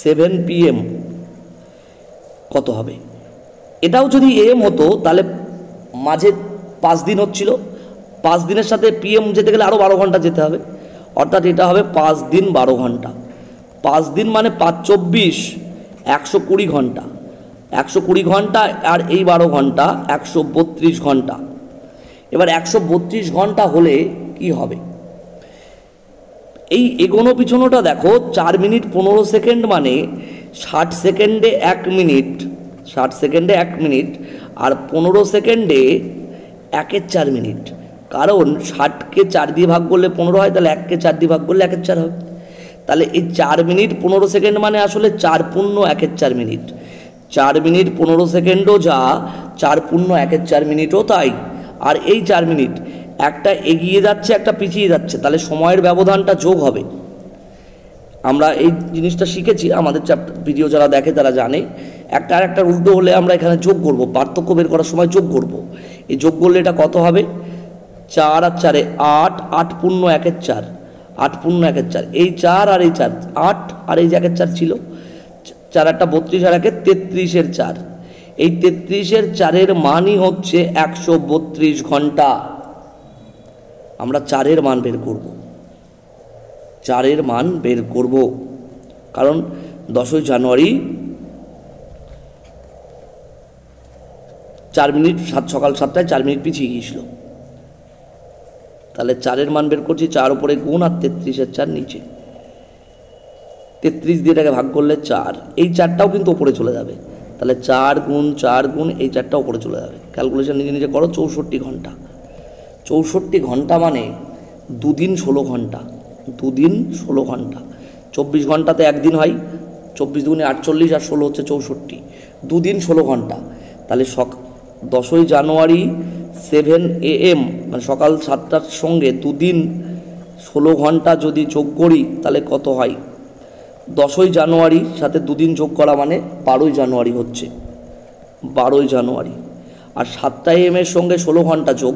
7 PM কত হবে? এটাও যদি AM হতো তাহলে মাঝে 5 দিন হচ্ছিল, 5 দিনের সাথে PM যেতে গেলে আরও 12 ঘন্টা যেতে হবে, অর্থাৎ এটা হবে 5 দিন 12 ঘন্টা। 5 দিন মানে 5 24 120 ঘন্টা, 120 ঘন্টা আর এই 12 ঘন্টা 132 ঘন্টা। এবার 132 ঘন্টা হলে কি হবে? এই এগোনো পিছনোটা দেখো, 4 মিনিট 15 সেকেন্ড মানে 60 সেকেন্ডে 1 মিনিট, 60 সেকেন্ডে 1 মিনিট, আর 15 সেকেন্ডে 1/4 মিনিট, কারণ 60কে 4 দিয়ে ভাগ করলে 15 হয়, তাহলে 1কে 4 দিয়ে ভাগ করলে 1/4 হবে। তাহলে এই 4 মিনিট 15 সেকেন্ড মানে আসলে 4 পূর্ণ 1/4 মিনিট, 4 মিনিট 15 সেকেন্ডও যা, 4 পূর্ণ 1/4 মিনিটও তাই। আর এই 4 মিনিট একটা এগিয়ে যাচ্ছে একটা পিছিয়ে যাচ্ছে, তাহলে সময়ের ব্যবধানটা যোগ হবে। আমরা এই জিনিসটা শিখেছি, আমাদের ভিডিও যারা দেখে তারা জানে, একটা আর একটা উল্টো হলে আমরা এখানে যোগ করব, পার্থক্য বের করার সময় যোগ করব। এই যোগ করলে এটা কত হবে? 4 আর 4 8, 8 পূর্ণ 1/4, 8 পূর্ণ 1/4, এই 4 আর এই 4 8, আর এই যে 1/4 ছিল, 4 8 32 আর 1 33-এর 4, এই 33-এর 4-এর মানই হচ্ছে 132 ঘন্টা। আমরা 4-এর মান বের করব, 4-এর মান বের করব, কারণ 10ই জানুয়ারি 4 মিনিট সকাল 7টায় 4 মিনিট পিছিয়ে গিয়েছিল, তাহলে 4-এর মান বের করছি, 4 উপরে গুণ আর 33-এর 4 নিচে, 33 দিয়ে এটাকে ভাগ করলে 4, এই 4টাও কিন্তু ওপরে চলে যাবে, তাহলে 4 গুণ 4 গুণ এই 4টা ওপরে চলে যাবে। ক্যালকুলেশন নিজে নিজে করো, 64 ঘন্টা। 64 ঘন্টা মানে 2 দিন 16 ঘন্টা, 2 দিন 16 ঘন্টা। 24 ঘন্টাতে একদিন হয়, 24 দুগুণে 48 আর 16 হচ্ছে 64, 2 দিন 16 ঘন্টা। তাহলে 10ই জানুয়ারি 7 AM মানে সকাল 7টার সঙ্গে 2 দিন 16 ঘন্টা যদি যোগ করি তাহলে কত হয়? 10ই জানুয়ারি সাথে 2 দিন যোগ করা মানে 12ই জানুয়ারি হচ্ছে, 12ই জানুয়ারি। আর 7টা AM এর সঙ্গে 16 ঘন্টা যোগ,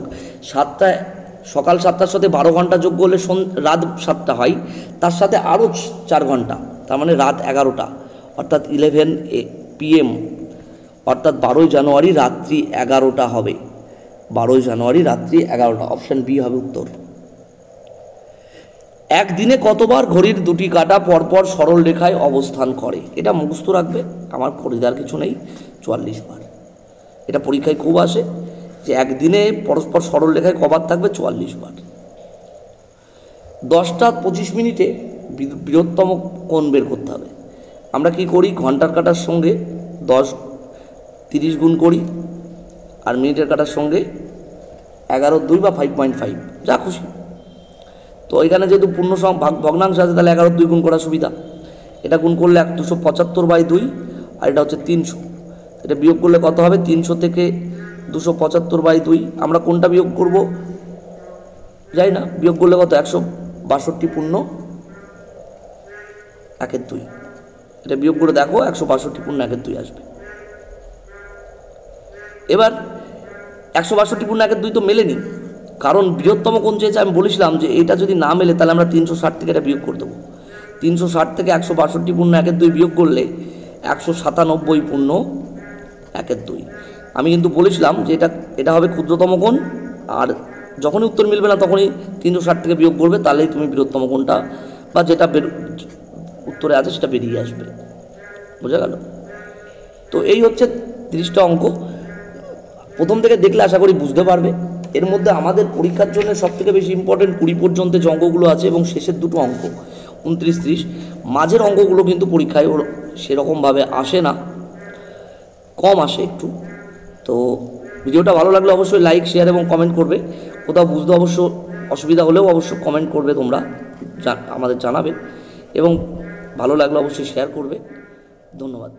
সকাল 7টার সাথে 12 ঘন্টা যোগ করলে রাত 7টা হয়, তার সাথে আরও 4 ঘন্টা, তার মানে রাত 11টা, অর্থাৎ 11 PM, অর্থাৎ 12ই জানুয়ারি রাত্রি 11টা হবে, 12ই জানুয়ারি রাত্রি 11টা। অপশান বি হবে উত্তর। একদিনে কতবার ঘড়ির 2টি কাঁটা পরপর সরল রেখায় অবস্থান করে? এটা মুখস্থ রাখবে, আমার খরিদার কিছু নেই, 44 বার। এটা পরীক্ষায় খুব আসে যে একদিনে পরস্পর সরল রেখায় কবার থাকবে, 44 বার। 10টা 25 মিনিটে বৃহত্তম কোণ বের করতে হবে। আমরা কি করি? ঘন্টার কাঁটার সঙ্গে 30 গুণ করি, আর মিনিটের কাঁটার সঙ্গে 11/2 বা 5.5, যা খুশি। তো এখানে যেহেতু পূর্ণ ভগ্নাংশ আছে, তাহলে 11/2 গুণ করা সুবিধা। এটা গুণ করলে 275/2, আর এটা হচ্ছে 300। এটা বিয়োগ করলে কত হবে? 300 থেকে 275/2। আমরা কোনটা বিয়োগ করব যাই না, বিয়োগ করলে কত? 162 পূর্ণ 1/2। এটা বিয়োগ করে দেখো 162 পূর্ণ 1/2 আসবে। এবার 162 পূর্ণ 1/2 তো মেলেনি, কারণ বৃহত্তম কোণ চেয়েছে। আমি বলেছিলাম যে এটা যদি না মেলে তাহলে আমরা 360 থেকে এটা বিয়োগ করে দেবো। 360 থেকে 162 পূর্ণ 1/2 বিয়োগ করলে 197 পূর্ণ 1/2। আমি কিন্তু বলেছিলাম যে এটা হবে ক্ষুদ্রতম কোণ, আর যখনই উত্তর মিলবে না তখনই 360 থেকে বিয়োগ করবে, তাহলেই তুমি বৃহত্তম কোণটা বা যেটা উত্তরে আছে সেটা বেরিয়ে আসবে। বোঝা গেল? তো এই হচ্ছে 30টা অঙ্ক। প্রথম থেকে দেখলে আশা করি বুঝতে পারবে। এর মধ্যে আমাদের পরীক্ষার জন্য সবথেকে বেশি ইম্পর্টেন্ট 20 পর্যন্ত যে অঙ্কগুলো আছে এবং শেষের দুটো অঙ্ক 29, 30, মাঝের অঙ্কগুলো কিন্তু পরীক্ষায় সেরকমভাবে আসে না, কম আসে একটু। তো ভিডিওটা ভালো লাগলে অবশ্যই লাইক, শেয়ার এবং কমেন্ট করবে। কোথাও বুঝতে অবশ্য অসুবিধা হলেও অবশ্যই কমেন্ট করবে, তোমরা আমাদের জানাবে, এবং ভালো লাগলে অবশ্যই শেয়ার করবে। ধন্যবাদ।